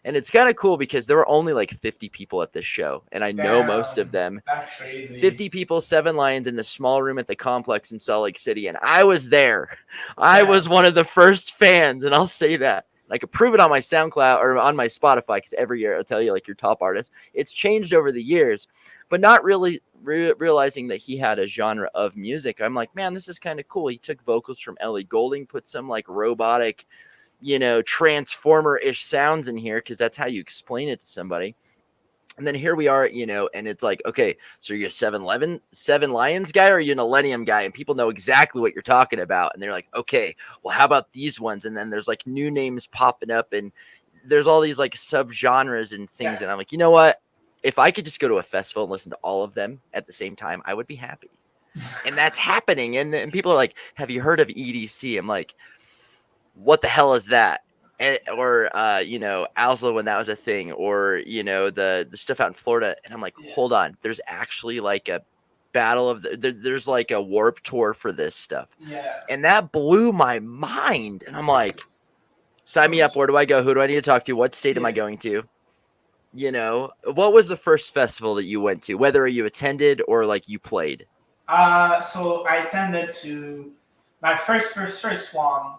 And it's kind of cool because there were only like 50 people at this show, and I know most of them. That's crazy. 50 people, 7 Lions in the small room at the complex in Salt Lake City, and I was there. I was one of the first fans, and I'll say that. I could prove it on my SoundCloud or on my Spotify, because every year I'll tell you like your top artist. It's changed over the years, but not really realizing that he had a genre of music. I'm like, man, this is kind of cool. He took vocals from Ellie Goulding, put some like robotic, transformer-ish sounds in here, because that's how you explain it to somebody. And then here we are, and it's like, okay, so you're a 7 Lions guy, or are you an Millennium guy? And people know exactly what you're talking about. And they're like, okay, well, how about these ones? And then there's like new names popping up, and there's all these like subgenres and things. And I'm like, you know what? If I could just go to a festival and listen to all of them at the same time, I would be happy. And that's happening. And people are like, have you heard of EDC? I'm like, what the hell is that? Or Alsla, when that was a thing, or the stuff out in Florida. And I'm like, hold on, there's actually like a battle of there's like a warp tour for this stuff. And that blew my mind. And I'm like, sign me up. Where do I go? Who do I need to talk to? What state am I going to? What was the first festival that you went to, whether you attended or like you played? So I attended to my first one.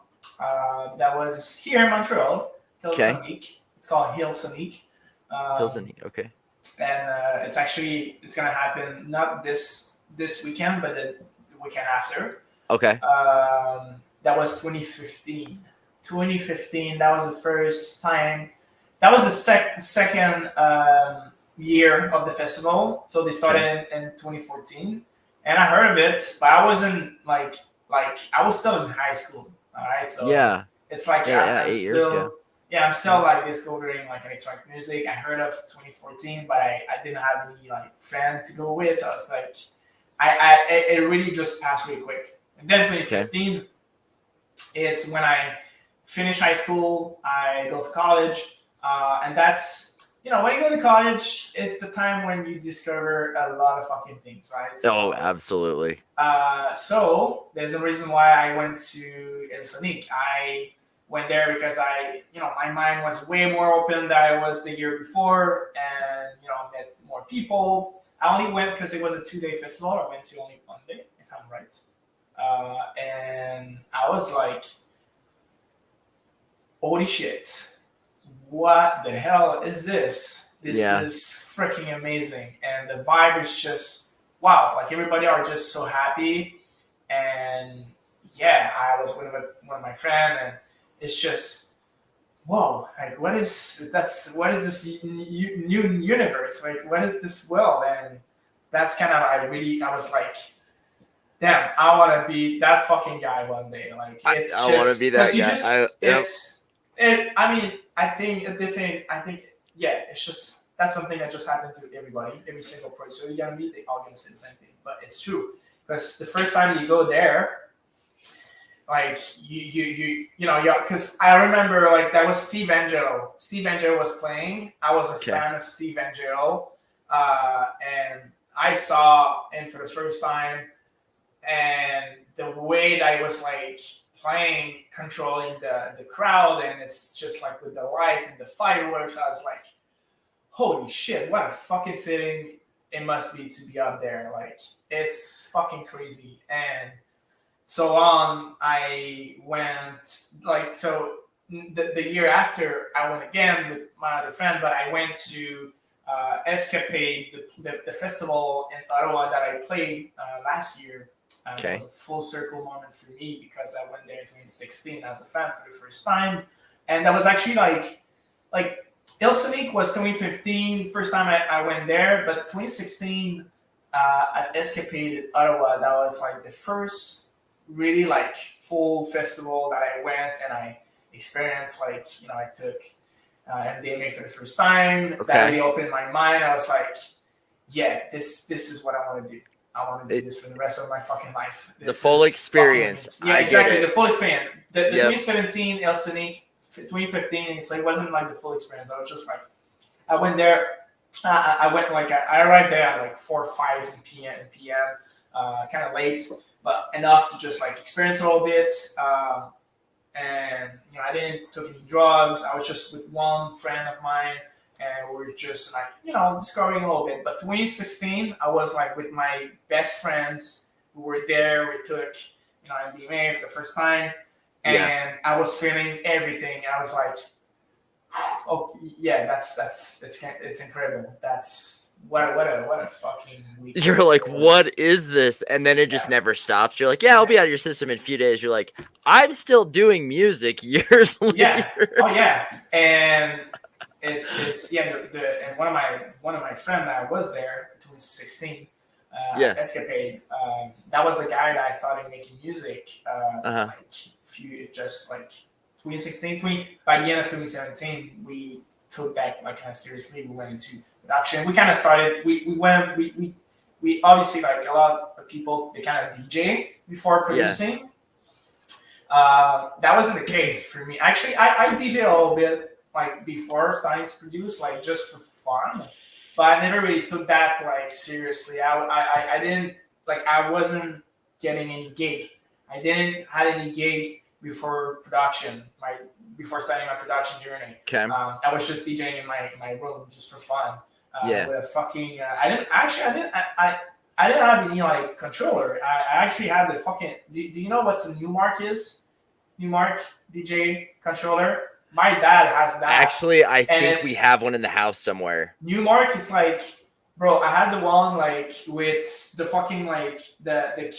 That was here in Montreal, Hillsonic. It's called Hillsonic. Hillsonic, okay. And it's gonna happen not this weekend, but the weekend after. Okay. That was 2015. 2015. That was the first time. That was the second year of the festival. So they started in 2014, and I heard of it, but I wasn't like I was still in high school. All right, so it's like I'm 8 years ago. I'm still like discovering like electronic music. I heard of 2014, but I didn't have any like friend to go with, so it's like it really just passed really quick. And then 2015, it's when I finished high school, I go to college, and that's when you go to college, it's the time when you discover a lot of fucking things, right? So, absolutely. So there's a reason why I went to Hillsonic. I went there because my mind was way more open than I was the year before, and I met more people. I only went because it was a 2-day festival. I went to only one day, if I'm right. And I was like, holy shit. What the hell is this? This is freaking amazing. And the vibe is just, wow. Like everybody are just so happy. And I was with one of my friends, and it's just, whoa, like what is this new universe? Like what is this world? And that's kind of, I was like, damn, I want to be that fucking guy one day. Like it's I want to be that guy. It's just, that's something that just happened to everybody, every single person you're gonna meet, they all gonna say the same thing. But it's true, because the first time you go there, like because I remember like that was Steve Angelo. Steve Angelo was playing. I was a fan of Steve Angelo, and I saw him for the first time, and the way that I was like playing, controlling the crowd, and it's just like with the light and the fireworks, I was like, holy shit, what a fucking feeling it must be to be up there. Like it's fucking crazy. And so on, I went like, so the year after I went again with my other friend, but I went to Escapade, the festival in Ottawa that I played last year. It was a full circle moment for me because I went there in 2016 as a fan for the first time. And that was actually like Hillsonic was 2015, first time I went there, but 2016 at Escapade in Ottawa, that was like the first really like full festival that I went and I experienced. Like, I took MDMA for the first time. Okay. That really opened my mind. I was like, yeah, this is what I want to do. I want to do this for the rest of my fucking life. The full experience. Yeah, exactly. The full experience. The Yep. 2017 El Scenic, 2015, it's like, it wasn't like the full experience. I was just like, I went there. I went like, I arrived there at like 4 or 5 p.m. Kind of late, but enough to just like experience a little bit. And you know, I didn't take any drugs. I was just with one friend of mine, and we were just like, you know, discovering a little bit. But 2016, I was like with my best friends who were there. We took, you know, MDMA for the first time, and I was feeling everything. I was like, oh yeah, it's incredible. That's what a fucking week. You're like, what is this? And then it just never stops. You're like, yeah, I'll be out of your system in a few days. You're like, I'm still doing music years later. Yeah. Oh yeah. And it's and one of my friends that was there in 2016, Escapade. That was the guy that I started making music. Like 2016, by the end of 2017, we took that like kind of seriously. We went into production. We kind of started. We obviously, like a lot of people, they kind of DJ before producing. That wasn't the case for me. Actually, I DJ a little bit like before starting to produce, like just for fun. But I never really took that like seriously. I didn't like. I wasn't getting any gig. I didn't had any gig before production. Before starting my production journey. Okay. I was just DJing in my room just for fun. With a fucking. I didn't have any like controller. I actually had the fucking. Do you know what's a Dim Mak is? Dim Mak DJ controller. My dad has that. Actually, I think we have one in the house somewhere. Dim Mak is like, bro. I had the one like with the fucking like the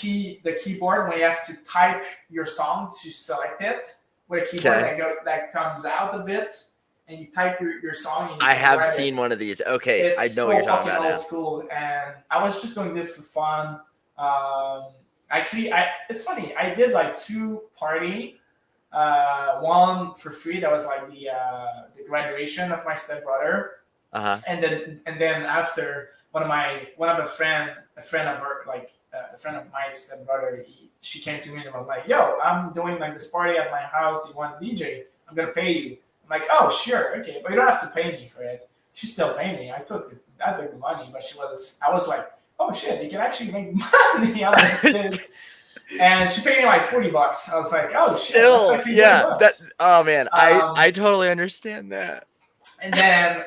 keyboard when you have to type your song to select it with a keyboard that comes out of it. And you type your song. And you I have seen one of these. Okay, I know what you're talking about. It's so fucking old school, and I was just doing this for fun. Actually, it's funny. I did like 2 party. One for free. That was like the graduation of my stepbrother. And then after a friend of my stepbrother, she came to me and was like, "Yo, I'm doing like this party at my house. Do you want to DJ? I'm gonna pay you." I'm like, oh, sure, okay, but you don't have to pay me for it. She still paid me. I took the money, but I was like, oh shit, you can actually make money out of this. And she paid me like $40. I was like, oh shit, that's actually $40. Oh man, I totally understand that. And then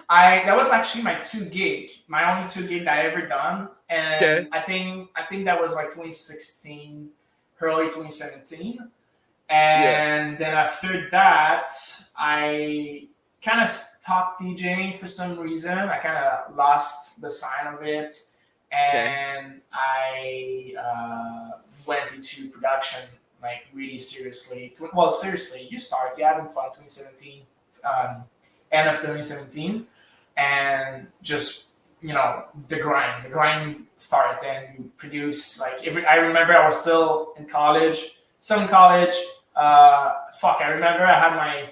that was actually my only 2 gig that I ever done. And I think that was like 2016, early 2017. And then after that, I kind of stopped DJing for some reason. I kind of lost the sign of it. And I went into production like really seriously. Seriously, you having fun 2017, end of 2017. And just, you know, the grind started. And you produce like I remember I was still in college. I remember I had my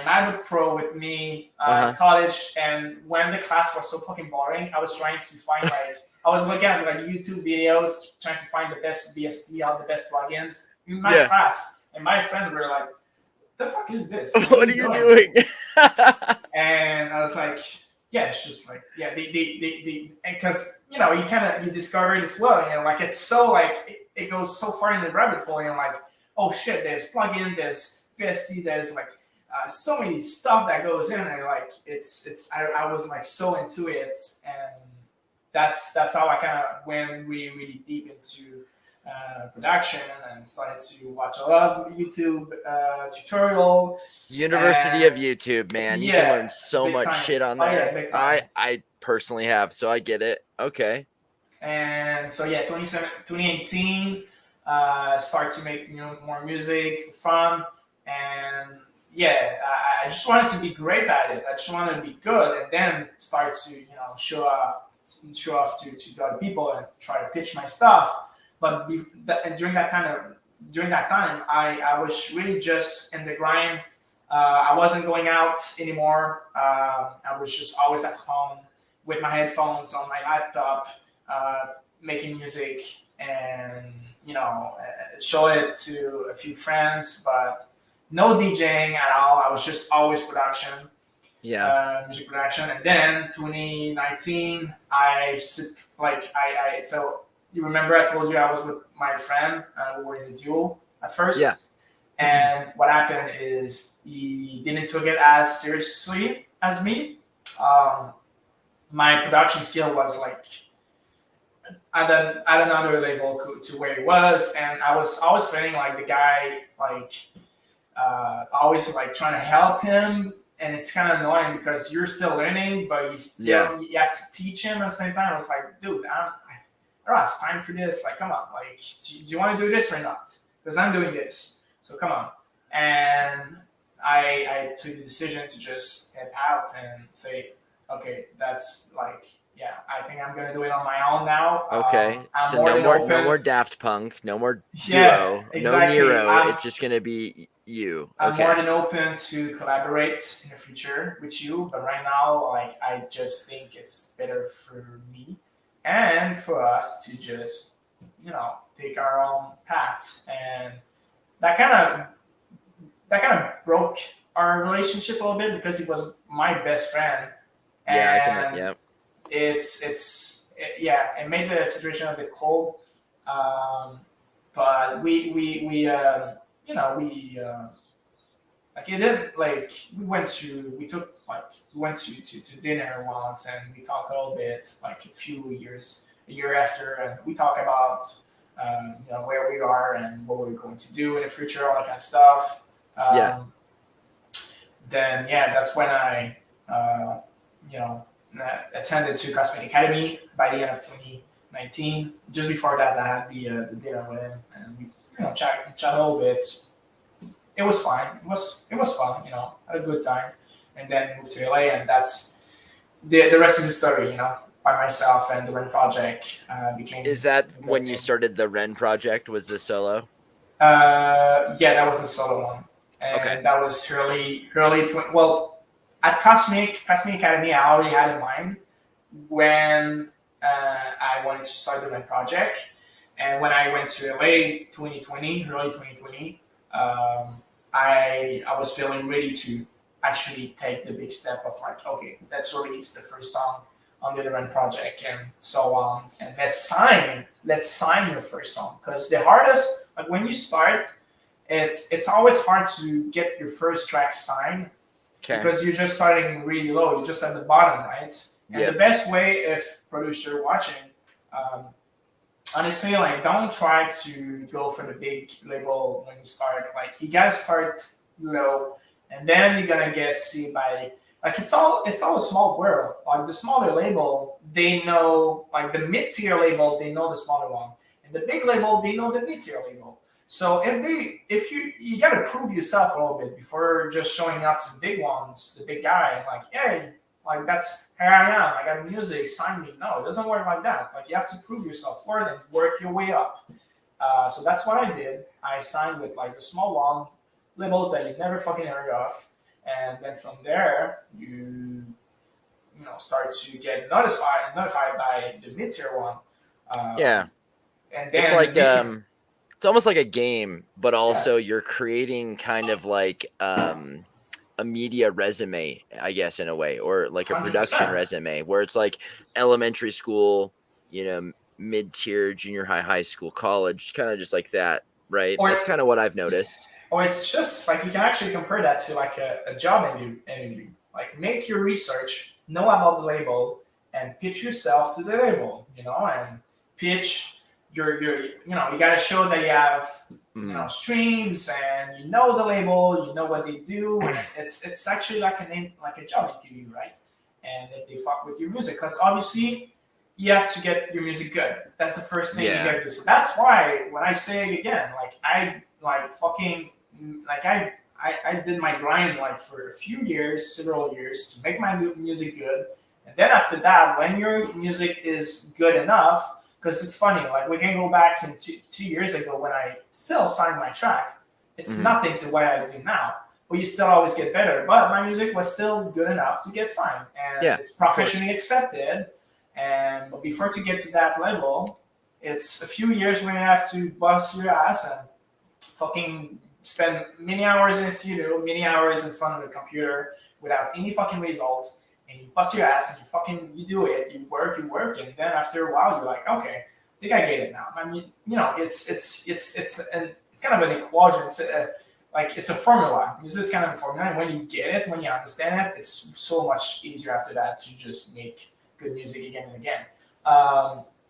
MacBook Pro with me in college, and when the class was so fucking boring, I was trying to find like I was looking at like YouTube videos, trying to find the best VST, all the best plugins in my class, and my friends were like, "The fuck is this? What are you doing?" And I was like, "Yeah, it's just like they because you know you discover it as well, you know, like it's so like it goes so far in the rabbit hole, and like, oh shit, there's plugin, there's VST, there's like so many stuff that goes in, and like I was like so into it, and that's how I kind of went really deep into production and started to watch a lot of YouTube tutorial. University of YouTube, man. You can learn so much shit on there. I personally have, so I get it. Okay. And so 2018, start to make more music for fun, and I just wanted to be great at it. I just wanted to be good, and then start to show off to other people and try to pitch my stuff. But during that time, I was really just in the grind, I wasn't going out anymore. I was just always at home with my headphones on my laptop, making music and, show it to a few friends, but no DJing at all. I was just always production, music production. And then 2019, so you remember I told you I was with my friend. We were in a duo at first. Yeah. And what happened is he didn't take it as seriously as me. My production skill was like at another level to where he was, and I was always feeling like the guy, like always like trying to help him, and it's kind of annoying because you're still learning, but you have to teach him at the same time. I was like, dude, I don't have time for this. Like, come on, like, do you want to do this or not? Because I'm doing this, so come on. And I took the decision to just step out and say, okay, that's like, yeah, I think I'm gonna do it on my own now. Okay, so no more Daft Punk, no more duo, exactly. no Nero. It's just gonna be you. I'm more than open to collaborate in the future with you, but right now, like, I just think it's better for me and for us to just, take our own paths. And that kind of broke our relationship a little bit because he was my best friend. And it made the situation a bit cold. But we went to dinner once, and we talked a little bit, like a year after, and we talk about where we are and what we're going to do in the future, all that kind of stuff. Then that's when I attended to Cosmic Academy by the end of 2019. Just before that, I had the dinner with him, and we chat a little bit. It was fine. It was fun. Had a good time, and then moved to LA, and that's the rest is the story. By myself, and the Renn project became. Is that when you started the Renn project? Was the solo? That was the solo one, and that was early. At Cosmic Academy, I already had in mind when I wanted to start the Renn project, and when I went to LA early 2020, I was feeling ready to actually take the big step of like, okay, let's release the first song on the Renn project and so on, and let's sign your first song, because the hardest, like when you start, it's always hard to get your first track signed. Okay. Because you're just starting really low, you're just at the bottom, right? And the best way, if producer watching, honestly, like, don't try to go for the big label when you start. Like, you gotta start low, and then you're gonna get seen by, like, it's all a small world. Like, the smaller label, they know, like, the mid-tier label, they know the smaller one, and the big label, they know the mid-tier label. So if you gotta prove yourself a little bit before just showing up to the big ones, the big guy, and like, hey, like, that's here I am, I got music, sign me. No, it doesn't work like that. Like, you have to prove yourself for it and work your way up. So that's what I did. I signed with like the small one labels that you never fucking heard of, and then from there you start to get notified by the mid-tier one. And then it's like it's almost like a game, but also you're creating kind of like a media resume, I guess, in a way, or like a 100%. Production resume, where it's like elementary school, mid-tier, junior high school, college, kind of just like that, right? That's kind of what I've noticed. Or it's just like, you can actually compare that to like a job interview. Like, make your research, know about the label, and pitch yourself to the label, and pitch you got to show that you have streams, and the label, what they do, and it's actually like a job interview, right? And if they fuck with your music, because obviously you have to get your music good. That's the first thing you got to do. So that's why when I say it again, like, I did my grind like for several years to make my music good, and then after that, when your music is good enough. Because it's funny, like, we can go back in 2 years ago when I still signed my track. It's nothing to what I do now. but you still always get better. But my music was still good enough to get signed, and it's professionally accepted. But before to get to that level, it's a few years when you have to bust your ass and fucking spend many hours in the studio, many hours in front of the computer without any fucking result. And you bust your ass and you do it. You work, and then after a while, you're like, okay, I think I get it now. I mean, it's kind of an equation. It's a formula. Music is kind of a formula, and when you get it, when you understand it, it's so much easier after that to just make good music again and again.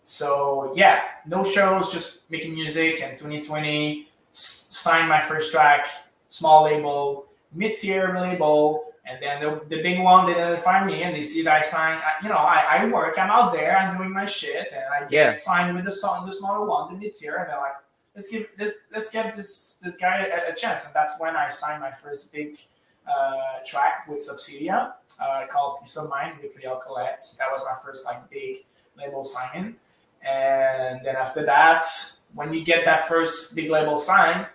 So yeah, no shows, just making music. In 2020, signed my first track, small label, mid-tier label. And then the big one, they identify me and they see that I sign. I work. I'm out there. I'm doing my shit, and I get signed with the smaller one, the mid-tier. And they're like, let's give this guy a chance. And that's when I signed my first big track with Subsidia, called Peace of Mind with Leo Colette. That was my first big label signing. And then after that, when you get that first big label sign,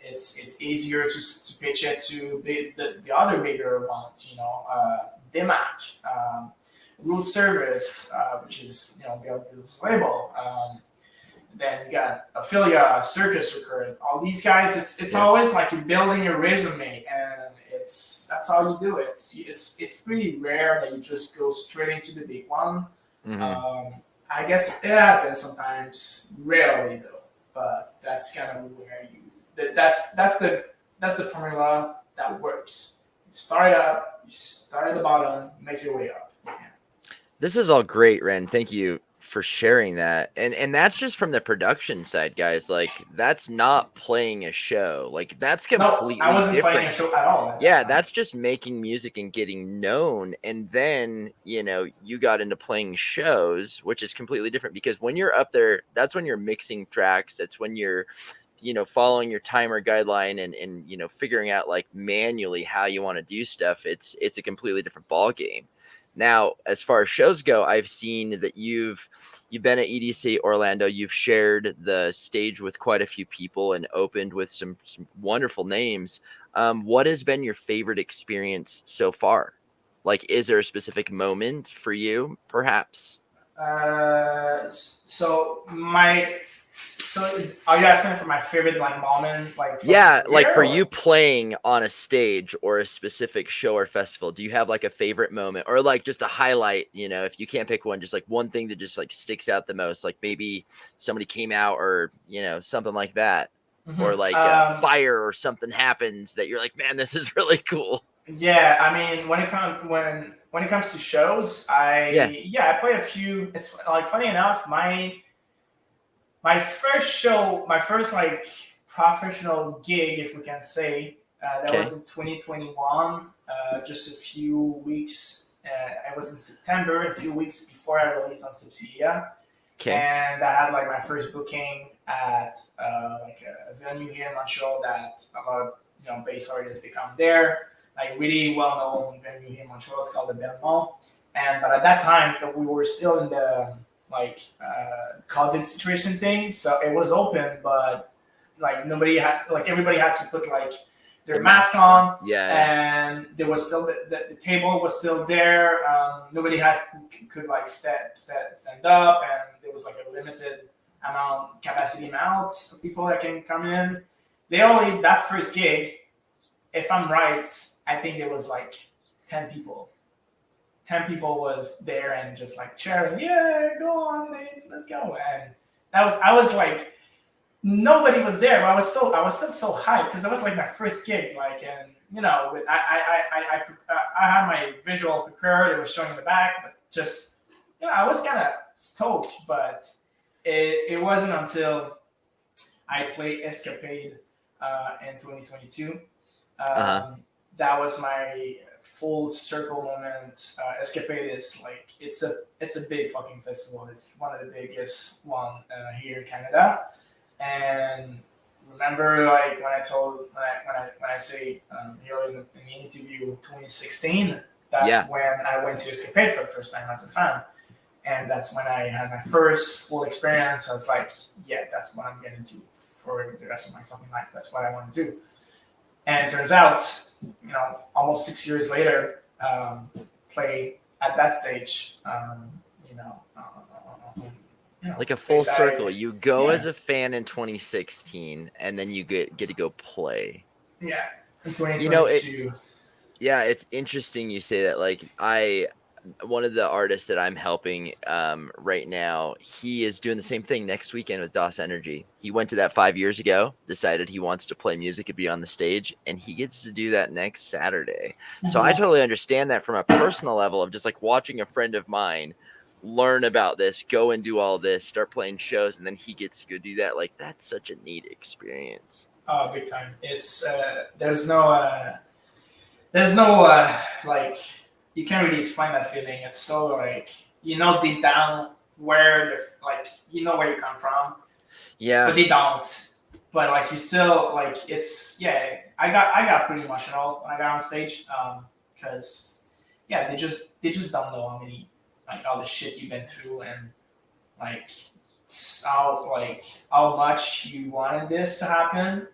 it's easier to pitch it to the other bigger ones, Dim Mak, Root Service, which is this label. Then you got Ophelia, Circus Electric, all these guys. It's always like you're building a resume, and that's how you do it. It's pretty rare that you just go straight into the big one. Mm-hmm. I guess it happens sometimes, rarely though. But that's kind of where that's the formula that works. You start up, you start at the bottom, make your way up. Yeah. This is all great, Renn. Thank you for sharing that. And that's just from the production side, guys. Like, that's not playing a show. Like, that's completely I wasn't different. playing a show at all. Yeah, that's just making music and getting known. And then, you got into playing shows, which is completely different, because when you're up there, that's when you're mixing tracks. That's when you're following your timer guideline and figuring out manually how you want to do stuff. It's a completely different ball game. Now, as far as shows go, I've seen that you've been at EDC Orlando. You've shared the stage with quite a few people and opened with some wonderful names. What has been your favorite experience so far? Is there a specific moment for you, perhaps? So are you asking for my favorite moment? For you playing on a stage or a specific show or festival, do you have a favorite moment, or just a highlight? If you can't pick one, just one thing that just sticks out the most, maybe somebody came out, or something like that, mm-hmm. Or a fire or something happens that you're like, man, this is really cool. Yeah, I mean, when it comes to shows, I play a few. It's funny enough, my first show, my first professional gig, if we can say, that was in 2021. Just a few weeks. I was in September, a few weeks before I released on Subsidia. Okay. And I had my first booking at a venue here in Montreal that a lot of bass artists, they come there. Really well-known venue here in Montreal. It's called the Belmont. But at that time, we were still in the COVID situation thing, so it was open, but nobody had, everybody had to put their mask on. And there was still the table was still there. Nobody could stand up, and there was a limited capacity amount of people that can come in. They only, that first gig, if I'm right, I think there was 10 people. 10 people was there and just cheering, yeah, go on, let's go. And I was nobody was there, but I was still so hyped, because that was my first gig, and I had my visual prepared. It was showing in the back, but just I was kind of stoked. But it wasn't until I played Escapade in 2022. That was my full circle moment. Escapade is it's a big fucking festival. It's one of the biggest one here in Canada. And remember, when I say here in the interview 2016, that's when I went to Escapade for the first time as a fan, and that's when I had my first full experience. I was like, yeah, that's what I'm getting to for the rest of my fucking life. That's what I want to do. And it turns out, almost 6 years later, play at that stage. You know, Like a full stage circle. I, You go yeah, as a fan in 2016, and then you get to go play. yeah, in You know, 2022. yeah, it's interesting you say that. Like one of the artists that I'm helping right now, he is doing the same thing next weekend with DOS Energy. He went to that 5 years ago, decided he wants to play music and be on the stage, and he gets to do that next Saturday. So I totally understand that from a personal level of just like watching a friend of mine learn about this, go and do all this, start playing shows, and then he gets to go do that. Like that's such a neat experience. Big time. It's there's no like you can't really explain that feeling. It's so like deep down where where you come from, Yeah. but they don't. But like you still like it's yeah. I got pretty emotional when I got on stage because they just don't know how many like all the shit you've been through and like how much you wanted this to happen.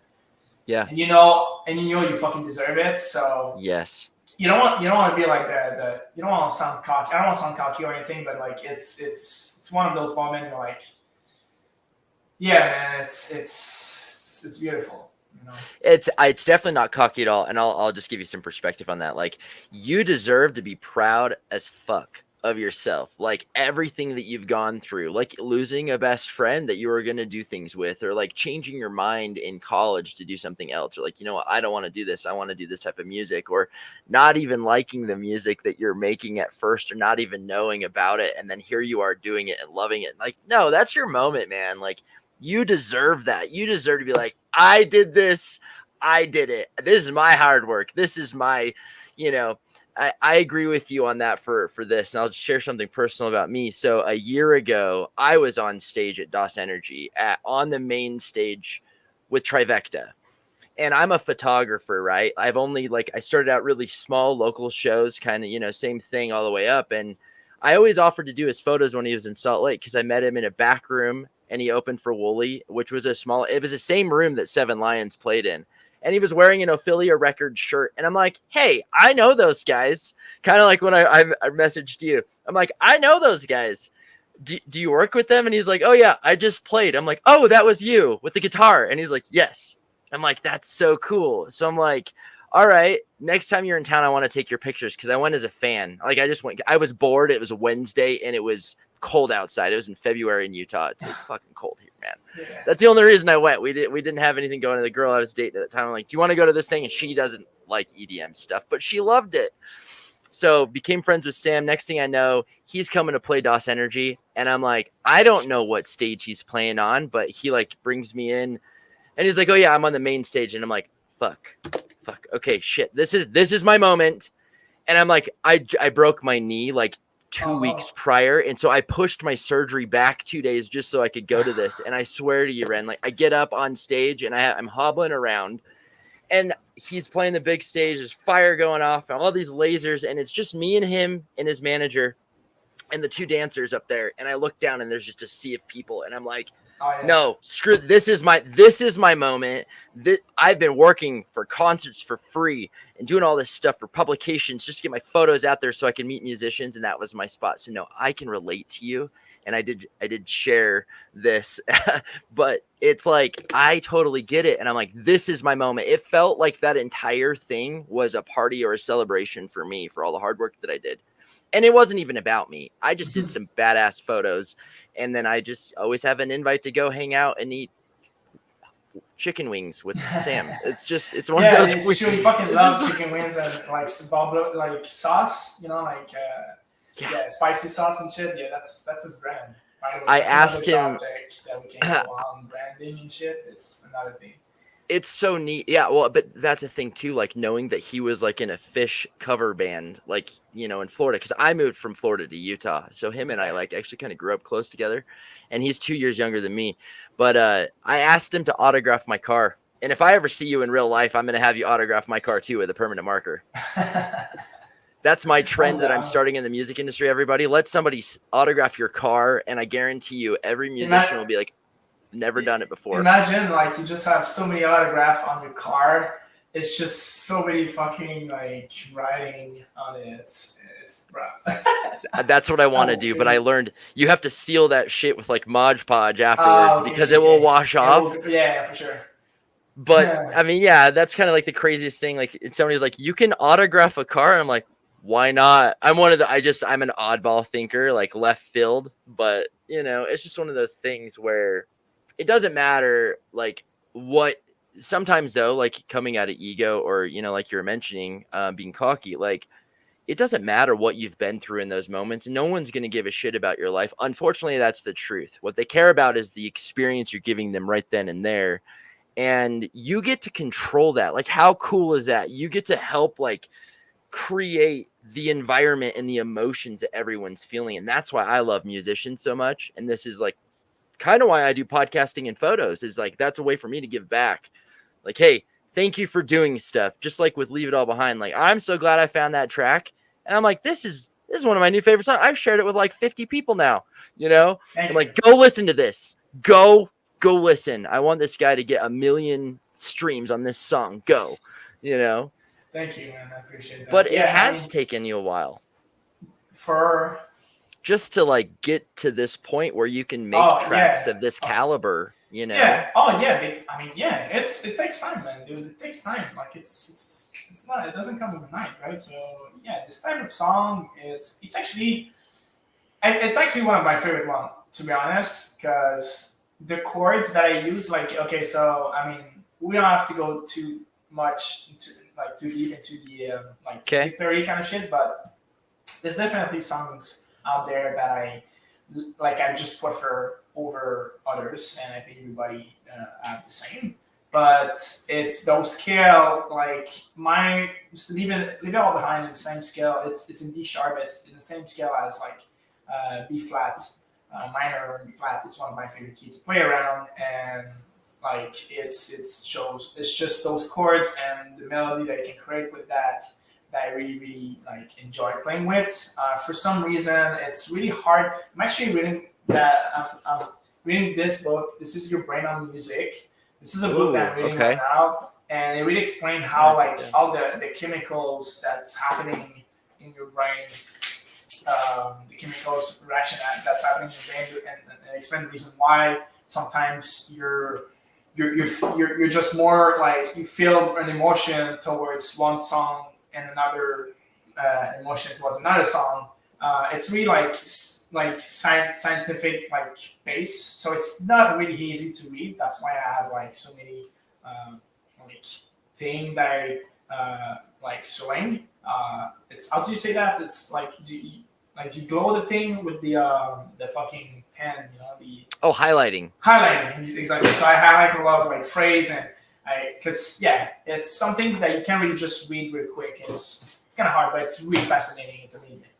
Yeah. And you fucking deserve it. So Yes. you don't want to be like the you don't want to sound cocky. I don't want to sound cocky or anything, but like it's one of those moments you're like, yeah, man, it's beautiful. It's definitely not cocky at all, and I'll just give you some perspective on that. Like you deserve to be proud as fuck of yourself, like everything that you've gone through, like losing a best friend that you were going to do things with, or like changing your mind in college to do something else, or like, you know what, I don't want to do this, I want to do this type of music, or not even liking the music that you're making at first, or not even knowing about it, and then here you are doing it and loving it. Like, no, that's your moment, man. Like you deserve that. You deserve to be like, I did this, I did it, this is my hard work, this is my, you know, I agree with you on that for this. And I'll just share something personal about me. So a year ago, I was on stage at DOS Energy on the main stage with Trivecta. And I'm a photographer, right? I started out really small local shows, kind of, same thing all the way up. And I always offered to do his photos when he was in Salt Lake because I met him in a back room and he opened for Wooly, which was it was the same room that Seven Lions played in. And he was wearing an Ophelia Records shirt. And I'm like, hey, I know those guys. Kind of like when I messaged you. I'm like, I know those guys. Do you work with them? And he's like, oh, yeah, I just played. I'm like, oh, that was you with the guitar. And he's like, yes. I'm like, that's so cool. So I'm like, all right, next time you're in town, I want to take your pictures because I went as a fan. Like I just went. I was bored. It was a Wednesday and it was cold outside. It was in February in Utah. It's fucking cold here, man. Yeah. That's the only reason I went. We didn't have anything going. The girl I was dating at the time, I'm like, do you want to go to this thing? And she doesn't like EDM stuff, but she loved it. So became friends with Sam. Next thing I know, he's coming to play DOS Energy. And I'm like, I don't know what stage he's playing on, but he like brings me in and he's like, oh yeah, I'm on the main stage. And I'm like, fuck. Okay, shit. This is my moment. And I'm like, I broke my knee like 2 weeks prior. And so I pushed my surgery back 2 days just so I could go to this. And I swear to you, Renn, like I get up on stage and I'm hobbling around and he's playing the big stage. There's fire going off and all these lasers. And it's just me and him and his manager and the two dancers up there. And I look down and there's just a sea of people. And I'm like, no, screw this is my moment. I've been working for concerts for free and doing all this stuff for publications just to get my photos out there so I can meet musicians, and that was my spot. So no, I can relate to you, and I did share this, but it's like I totally get it, and I'm like, this is my moment. It felt like that entire thing was a party or a celebration for me for all the hard work that I did. And it wasn't even about me. I just did some badass photos. And then I just always have an invite to go hang out and eat chicken wings with Sam. It's one of those. Yeah, it's true. You fucking love chicken wings and like sauce, spicy sauce and shit. Yeah, that's his brand. Right? I asked him. That we can go on branding and shit. It's another thing. It's so neat. Yeah, well, but that's a thing too, like knowing that he was like in a Fish cover band, like, in Florida, because I moved from Florida to Utah. So him and I like actually kind of grew up close together, and he's 2 years younger than me. But I asked him to autograph my car. And if I ever see you in real life, I'm going to have you autograph my car too with a permanent marker. That's my trend that I'm starting in the music industry, everybody. Let somebody autograph your car, and I guarantee you every musician will be like, never done it before. Imagine like you just have so many autographs on your car it's just so many fucking like writing on it. It's bro. That's what I want to do, but I learned you have to seal that shit with like Mod Podge afterwards because it will wash off. Yeah, for sure. But I mean, yeah, that's kind of like the craziest thing. Like somebody's like, you can autograph a car, and I'm like, why not? I'm an oddball thinker, like left field, but you know, it's just one of those things where it doesn't matter like what. Sometimes though, like coming out of ego, or you know, like you were mentioning, being cocky, like it doesn't matter what you've been through in those moments. No one's going to give a shit about your life. Unfortunately, that's the truth. What they care about is the experience you're giving them right then and there. And you get to control that. Like, how cool is that? You get to help like create the environment and the emotions that everyone's feeling. And that's why I love musicians so much. And this is like kind of why I do podcasting and photos, is like, that's a way for me to give back. Like, hey, thank you for doing stuff. Just like with Leave It All Behind. Like, I'm so glad I found that track. And I'm like, this is one of my new favorite songs. I've shared it with like 50 people now, you know? I'm like, go listen to this. Go listen. I want this guy to get 1 million streams on this song. Go, you know? Thank you, man. I appreciate that. But it has taken you a while. For just to like get to this point where you can make tracks of this caliber, you know? Yeah. Oh yeah. I mean, yeah. It takes time, man, dude. It takes time. Like it's not. It doesn't come overnight, right? So yeah, this type of song it's actually one of my favorite ones, to be honest, because the chords that I use, like, okay, so I mean, we don't have to go too much too deep into the music theory kind of shit, but there's definitely songs out there that I just prefer over others, and I think everybody have the same. But it's those scale, like my leave it all behind in the same scale. It's in D sharp. It's in the same scale as like B flat minor and B flat. It's one of my favorite keys to play around, and like it's just those chords and the melody that you can create with that I really like enjoy playing with. For some reason, it's really hard. I'm actually reading that. I'm reading this book. This is Your Brain on Music. This is a book that I'm reading right now, and it really explains how all the chemicals that's happening in your brain, the chemicals reaction that's happening in your brain, and explain the reason why sometimes you're just more like you feel an emotion towards one song and another emotion towards another song. It's really like scientific like base, so it's not really easy to read. That's why I have like so many like thing that I like sewing. It's how do you say that? It's like do you glow the thing with the fucking pen, you know, the highlighting exactly. So I highlight a lot of like phrase and because it's something that you can't really just read real quick. It's kind of hard, but it's really fascinating. It's amazing.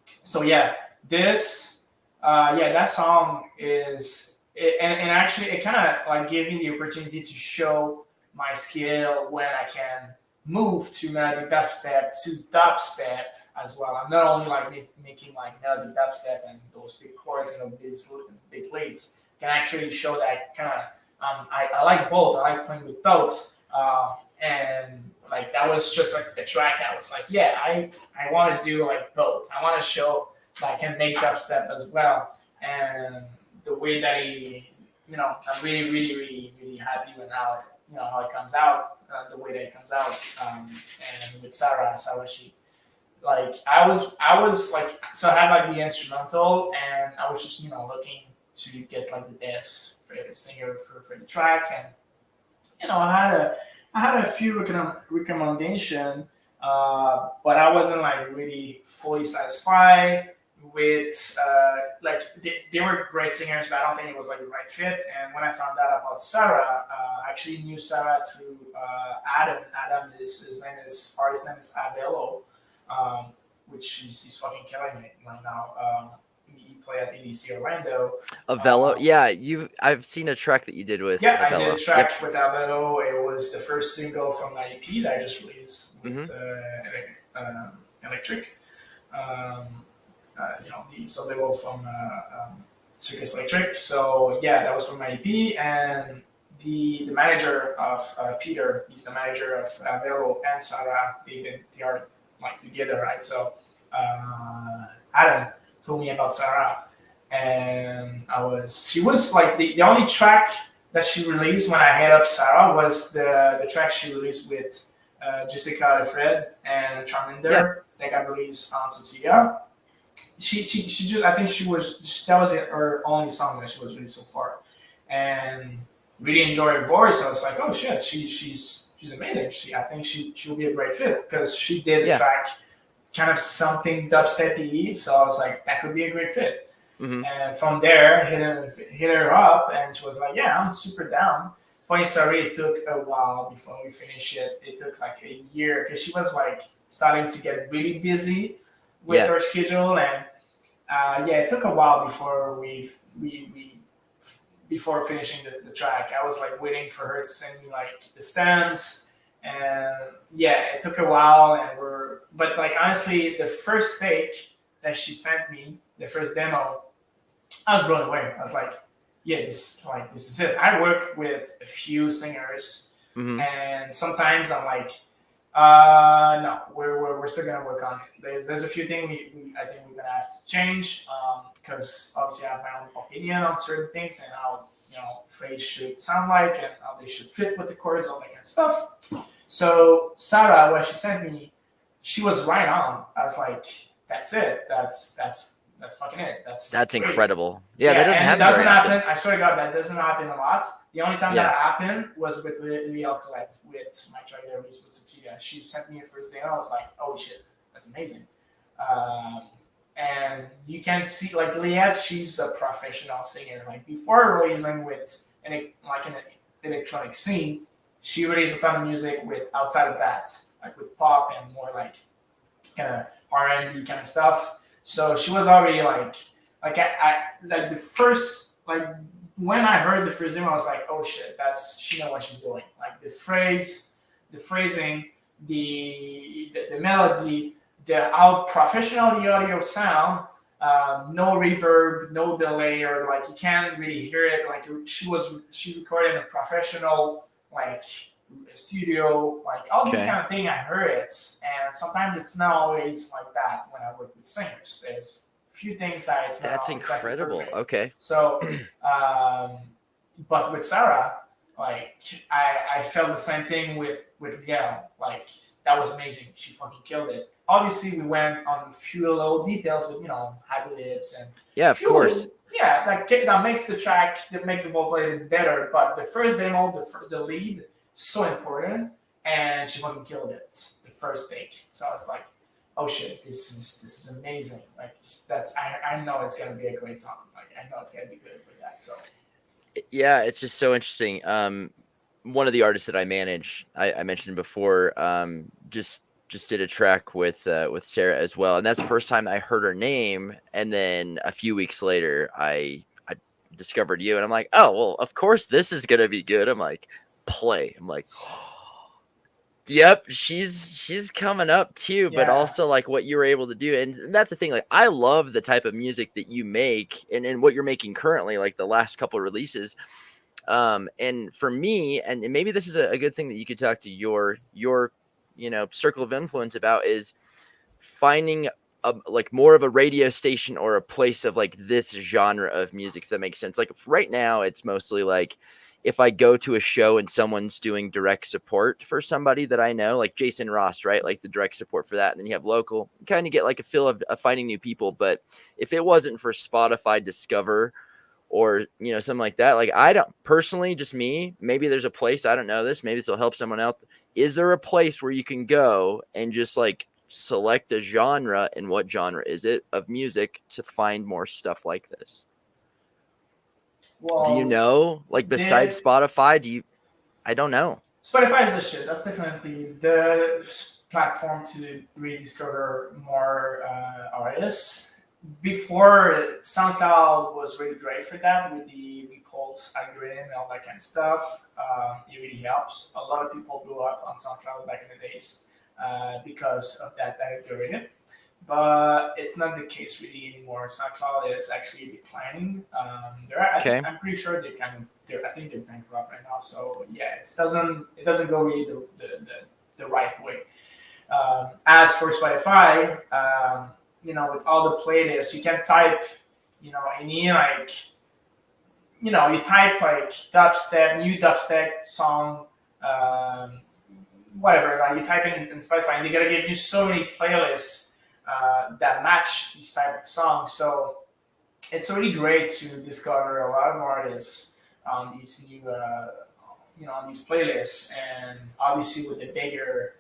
So yeah, this that song is and actually it kind of like gave me the opportunity to show my skill when I can move to melodic dubstep to dubstep as well. I'm not only like making like melodic dubstep and those big chords and those big leads. Can actually show that kind of. I like both. I like playing with both. And like that was just like the track. I was like, I want to do like both. I want to show that I can make dubstep as well. And the way that I'm really, really, really, really happy with how it comes out, the way that it comes out. And with Sara, she like I was like, so I had like the instrumental, and I was just looking to get like the best favorite singer for the track, and I had a few recommendation, but I wasn't like really fully satisfied with like they were great singers, but I don't think it was like the right fit. And when I found out about Sara, I actually knew Sara through Adam. Adam his artist name is Avello, which he's fucking killing it right now. He played at EDC Orlando. Avello, I've seen a track that you did with. Yeah, Avello. I did a track with Avello. It was the first single from my EP that I just released with Electric. The sub-label from Circus Electric. So yeah, that was from my EP, and the manager of Peter, he's the manager of Velo and Sara. They are like together, right? So Adam told me about Sara, and she was like the only track that she released when I hit up Sara was the track she released with Jessica Alfred and Charmander that got released on Subsidia. She just, I think that was her only song that she was released so far, and really enjoyed her voice. I was like, oh shit, she's amazing. I think she'll be a great fit because she did a track kind of something dubstep-y, so I was like, that could be a great fit. Mm-hmm. And from there, hit her up, and she was like, yeah, I'm super down. Funny story, it took a while before we finished it. It took like a year because she was like starting to get really busy with her schedule, and it took a while before before finishing the track. I was like waiting for her to send me like the stems, and it took a while, but like honestly, the first take that she sent me, the first demo, I was blown away. I was like, this is it. I work with a few singers, and sometimes I'm like, no, we're still gonna work on it. There's a few things I think we're gonna have to change, because obviously I have my own opinion on certain things and how phrase should sound like and how they should fit with the chords, all that kind of stuff. So Sara, what she sent me, she was right on. I was like, that's it. That's fucking it. That's incredible. Yeah, that doesn't happen. It doesn't happen. I swear to God, that doesn't happen a lot. The only time that happened was with Real Collect, with my track that I released with Subsidia. She sent me a first demo. I was like, oh shit, that's amazing. And you can see, like, Liette, she's a professional singer. Like, before releasing with an electronic scene, she released a ton of music with outside of that, like with pop and more like kind of R&B kind of stuff. So she was already like the first, like when I heard the first demo, I was like, oh shit, she knows what she's doing. Like the phrasing, the melody, how professional the audio sound, no reverb, no delay, or like you can't really hear it. Like she recorded in a professional like studio, like all these kind of thing. I heard it, and sometimes it's not always like that when I work with singers. There's a few things that it's not. That's incredible. Exactly okay. So, but with Sara, like I felt the same thing with Gail. Like that was amazing. She fucking killed it. Obviously, we went on a few little details with ad-libs and of course. That makes the track, that makes the vocal a bit better. But the first demo, the lead, so important, and she fucking killed it the first take. So I was like, oh shit, this is amazing. Like I know it's gonna be a great song. Like I know it's gonna be good with that. So yeah, it's just so interesting. One of the artists that I manage, I mentioned before, just did a track with Sara as well, and that's the first time I heard her name. And then a few weeks later, I discovered you, and I'm like, oh well, of course this is gonna be good. I'm like, play. I'm like, yep, she's coming up too. But also like what you were able to do, and that's the thing. Like I love the type of music that you make, and what you're making currently, like the last couple of releases. And for me, and maybe this is a good thing that you could talk to your circle of influence about, is finding like more of a radio station or a place of like this genre of music, if that makes sense. Like right now it's mostly like if I go to a show and someone's doing direct support for somebody that I know, like Jason Ross, right? Like the direct support for that. And then you have local, you kind of get like a feel of finding new people. But if it wasn't for Spotify Discover or, something like that, like I don't personally, just me, maybe there's a place, I don't know this, maybe this will help someone else. Is there a place where you can go and just like select a genre, and what genre is it of music, to find more stuff like this? Well, do you know, like besides Spotify, I don't know. Spotify is the shit. That's definitely the platform to rediscover more artists. Before, SoundCloud was really great for that with the repulse algorithm and all that kind of stuff. It really helps. A lot of people grew up on SoundCloud back in the days because of that algorithm. But it's not the case really anymore. SoundCloud is actually declining. I'm pretty sure they kind of I think they're bankrupt right now. So yeah, it doesn't go really the right way. As for Spotify, with all the playlists, you can type, any like, you type like dubstep, new dubstep song, whatever. Like you type in Spotify, and they're gonna give you so many playlists that match these type of songs. So it's really great to discover a lot of artists on these new, on these playlists, and obviously with the bigger,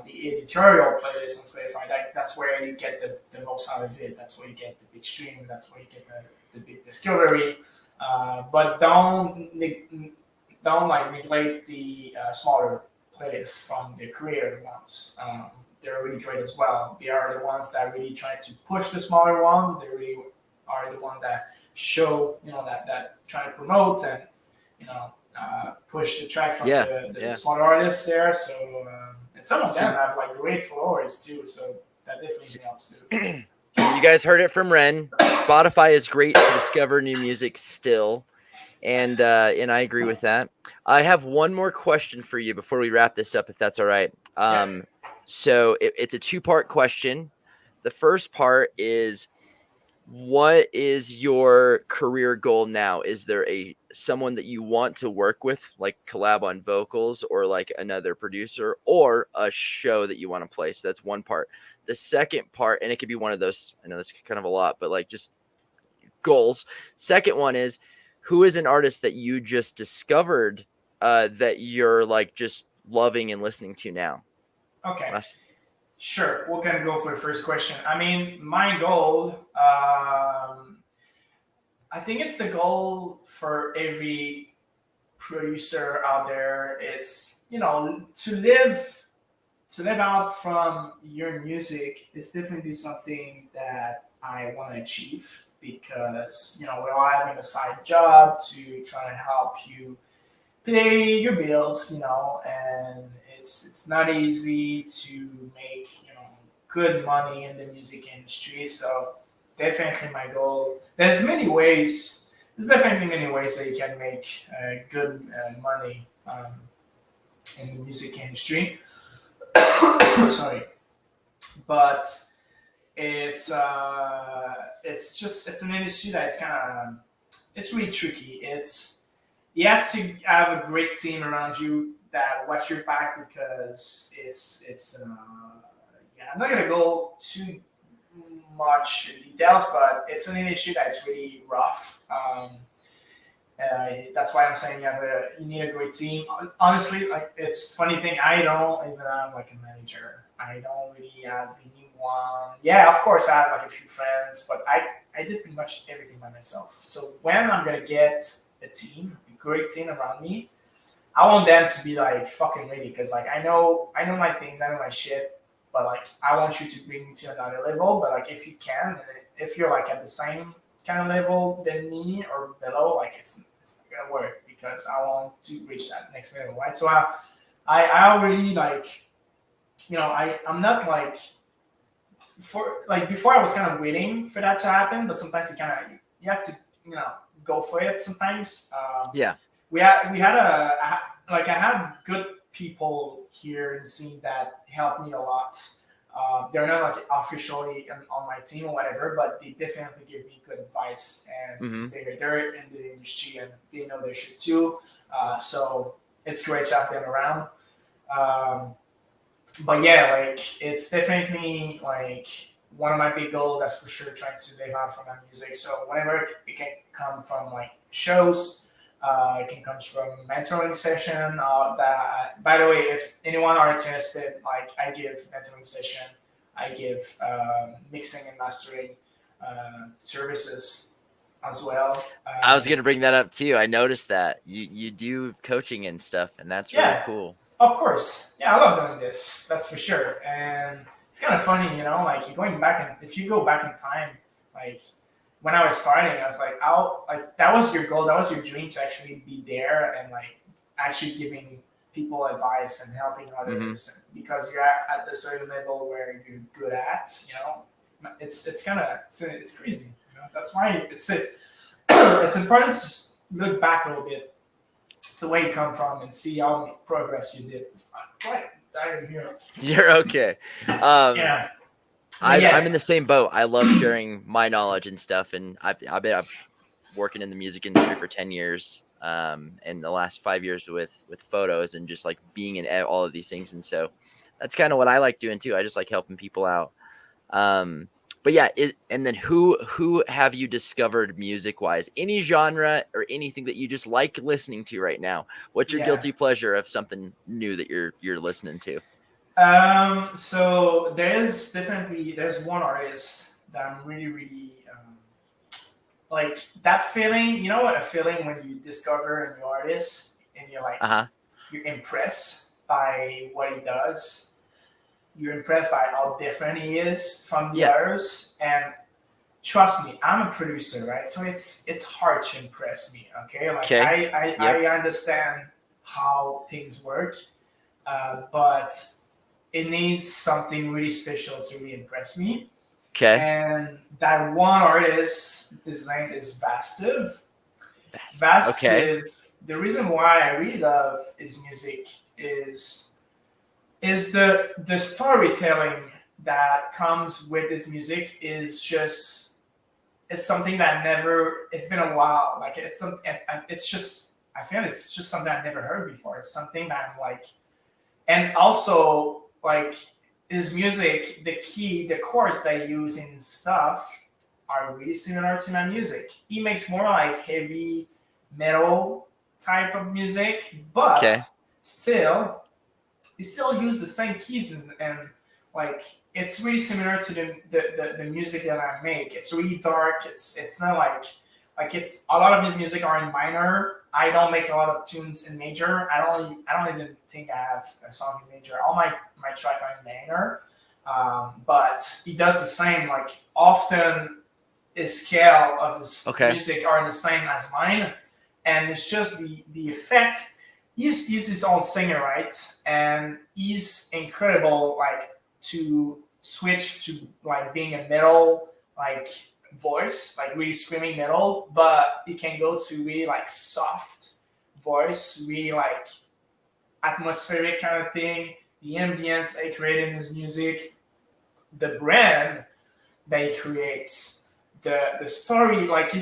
the editorial playlist on Spotify, that's where you get the most out of it. That's where you get the big stream. That's where you get the big discovery. But don't like neglect the smaller playlists from the creator ones. They're really great as well. They are the ones that really try to push the smaller ones. They really are the ones that show, that try to promote and, push the track from the smaller artists there. So, and some of them have like great followers too. So that definitely helps too. So you guys heard it from Renn. Spotify is great to discover new music still. And I agree with that. I have one more question for you before we wrap this up, if that's all right. So it's a two-part question. The first part is, what is your career goal now? Is there someone that you want to work with, like collab on vocals, or like another producer, or a show that you want to play? So that's one part. The second part, and it could be one of those, I know this is kind of a lot, but like just goals. Second one is, who is an artist that you just discovered that you're like just loving and listening to now? Okay. Sure. We're going to go for the first question. I mean, my goal, I think it's the goal for every producer out there. It's, to live out from your music is definitely something that I want to achieve, because, we're all having a side job to try to help you pay your bills, and it's not easy to make, good money in the music industry. So definitely my goal. There's definitely many ways that you can make good money in the music industry. Sorry, but it's an industry that it's really tricky. You have to have a great team around you that watch your back, because I'm not gonna go too much in details, but it's an industry that's really rough. That's why I'm saying you need a great team. Honestly, like, it's funny thing, I don't even have like a manager. I don't really have anyone. Yeah, of course I have like a few friends, but I did pretty much everything by myself. So when I'm gonna get a great team around me, I want them to be like fucking ready, because like I know my things, I know my shit, but like I want you to bring me to another level. But like if you can, if you're like at the same kind of level than me or below, like it's not gonna work, because I want to reach that next level, right? So I already like, I'm not like, for like, before I was kind of waiting for that to happen, but sometimes you have to go for it sometimes. I had good people here in the scene that helped me a lot. They're not like officially on my team or whatever, but they definitely give me good advice, and they're in the industry and they know their shit too. So it's great to have them around. But yeah, like it's definitely like one of my big goals. That's for sure, trying to live out from my music. So whenever it can come from like shows. It can come from mentoring session. That, by the way, if anyone are interested, like I give mentoring session, I give mixing and mastering services as well. I was gonna bring that up too. I noticed that you do coaching and stuff, and that's really cool. Of course, yeah, I love doing this. That's for sure, and it's kind of funny, like you're going back, and if you go back in time, like. When I was starting, I was like, that was your goal, that was your dream, to actually be there and like actually giving people advice and helping others, because you're at a certain level where you're good at, it's crazy. That's why it's important look back a little bit to where you come from and see how much progress you did. What? I didn't hear. You're okay. Yeah. I'm in the same boat. I love sharing my knowledge and stuff, and I've been working in the music industry for 10 years, and the last 5 years with photos and just like being in all of these things. And so that's kind of what I like doing too. I just like helping people out. But yeah, and then who have you discovered music wise? Any genre or anything that you just like listening to right now? What's your guilty pleasure of something new that you're listening to? So there's one artist that I'm really like that feeling. You know what a feeling when you discover a new artist and you're like you're impressed by what he does. You're impressed by how different he is from the others, and trust me, I'm a producer, right? So it's hard to impress me. Okay, like I understand how things work, but it needs something really special to really impress me. Okay. And that one artist, his name is Vastiv. Vastiv. The reason why I really love his music is the storytelling that comes with his music is just it's something that it's been a while. Like it's just I feel it's just something I've never heard before. It's something that I'm like, and also like his music, the chords that he use in stuff are really similar to my music. He makes more like heavy metal type of music, but still, he still use the same keys and like it's really similar to the music that I make. It's really dark. It's not like it's a lot of his music are in minor. I don't make a lot of tunes in major. I don't even think I have a song in major. All my track are in minor. But he does the same. Like often his scale of his music are the same as mine. And it's just the effect. He's his own singer, right? And he's incredible like to switch to like being a metal like voice, like really screaming metal, but he can go to really like soft voice, really like atmospheric kind of thing. The ambience that he created in his music, the brand that he creates, the story, like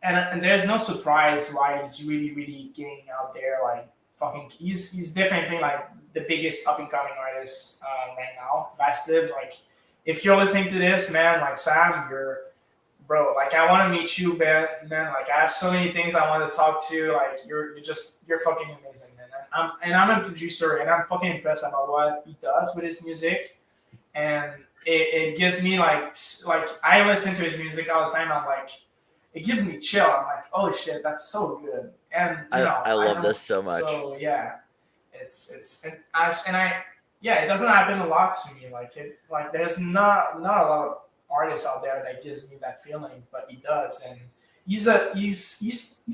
and there's no surprise why he's really getting out there. Like fucking, he's definitely like the biggest up and coming artist right now. Vastiv, like if you're listening to this, man, like Sam, bro. Like I want to meet you, man. Like I have so many things I want to talk to. Like you're fucking amazing, man. And I'm a producer, and I'm fucking impressed about what he does with his music, and it gives me like I listen to his music all the time. I'm like, it gives me chill. I'm like, holy shit, that's so good. And I love this so much. So yeah, it doesn't happen a lot to me. Like there's not a lot of artists out there that gives me that feeling, but he does. And he's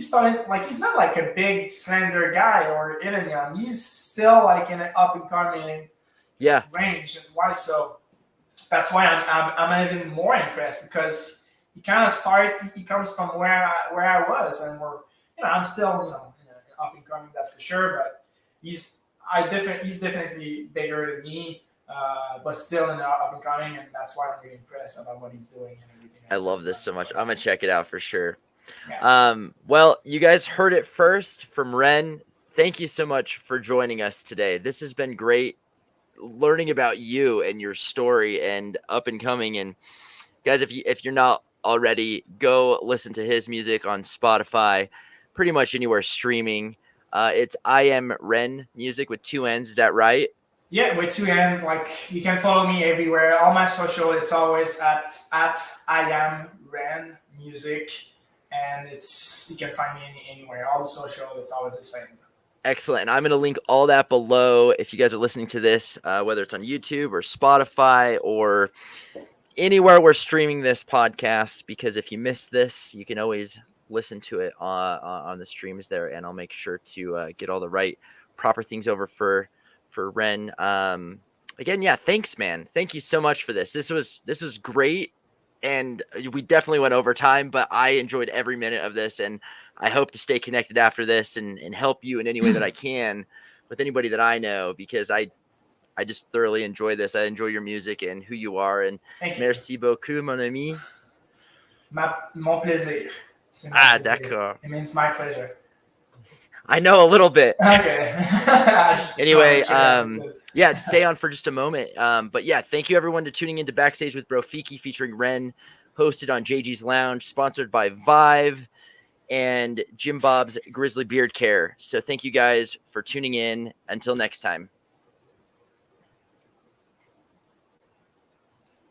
started like he's not like a big Slander guy or ATLiens. He's still like in an up and coming range. And why so? That's why I'm even more impressed because. He comes from where I was, and I'm still up and coming, that's for sure. But he's definitely bigger than me, but still in the up and coming, and that's why I'm really impressed about what he's doing and everything. I love this so much. I'm gonna check it out for sure. Yeah. Well, you guys heard it first from Renn. Thank you so much for joining us today. This has been great learning about you and your story and up and coming. And guys, if you're not already, go listen to his music on Spotify, pretty much anywhere streaming. It's I Am Renn Music with 2 N's. Is that right? Yeah, with 2 N. Like you can follow me everywhere. All my social, it's always at I Am Renn Music, and you can find me anywhere. All the social, it's always the same. Excellent. And I'm going to link all that below if you guys are listening to this, whether it's on YouTube or Spotify or anywhere we're streaming this podcast, because if you miss this, you can always listen to it on the streams there, and I'll make sure to get all the proper things over for Renn. Again, thanks, man. Thank you so much for this. This was great. and we definitely went over time, but I enjoyed every minute of this, and I hope to stay connected after this and help you in any way that I can with anybody that I know, because I just thoroughly enjoy this. I enjoy your music and who you are, and Thank you. merci beaucoup, mon ami. Mon plaisir. Ah, d'accord. It means my pleasure. I know a little bit. Okay. Anyway, yeah, stay on for just a moment. But yeah, thank you everyone to tuning into Backstage with Brofiki featuring Renn, hosted on JG's Lounge, sponsored by Vive and Jim Bob's Grizzly Beard Care. So thank you guys for tuning in. Until next time.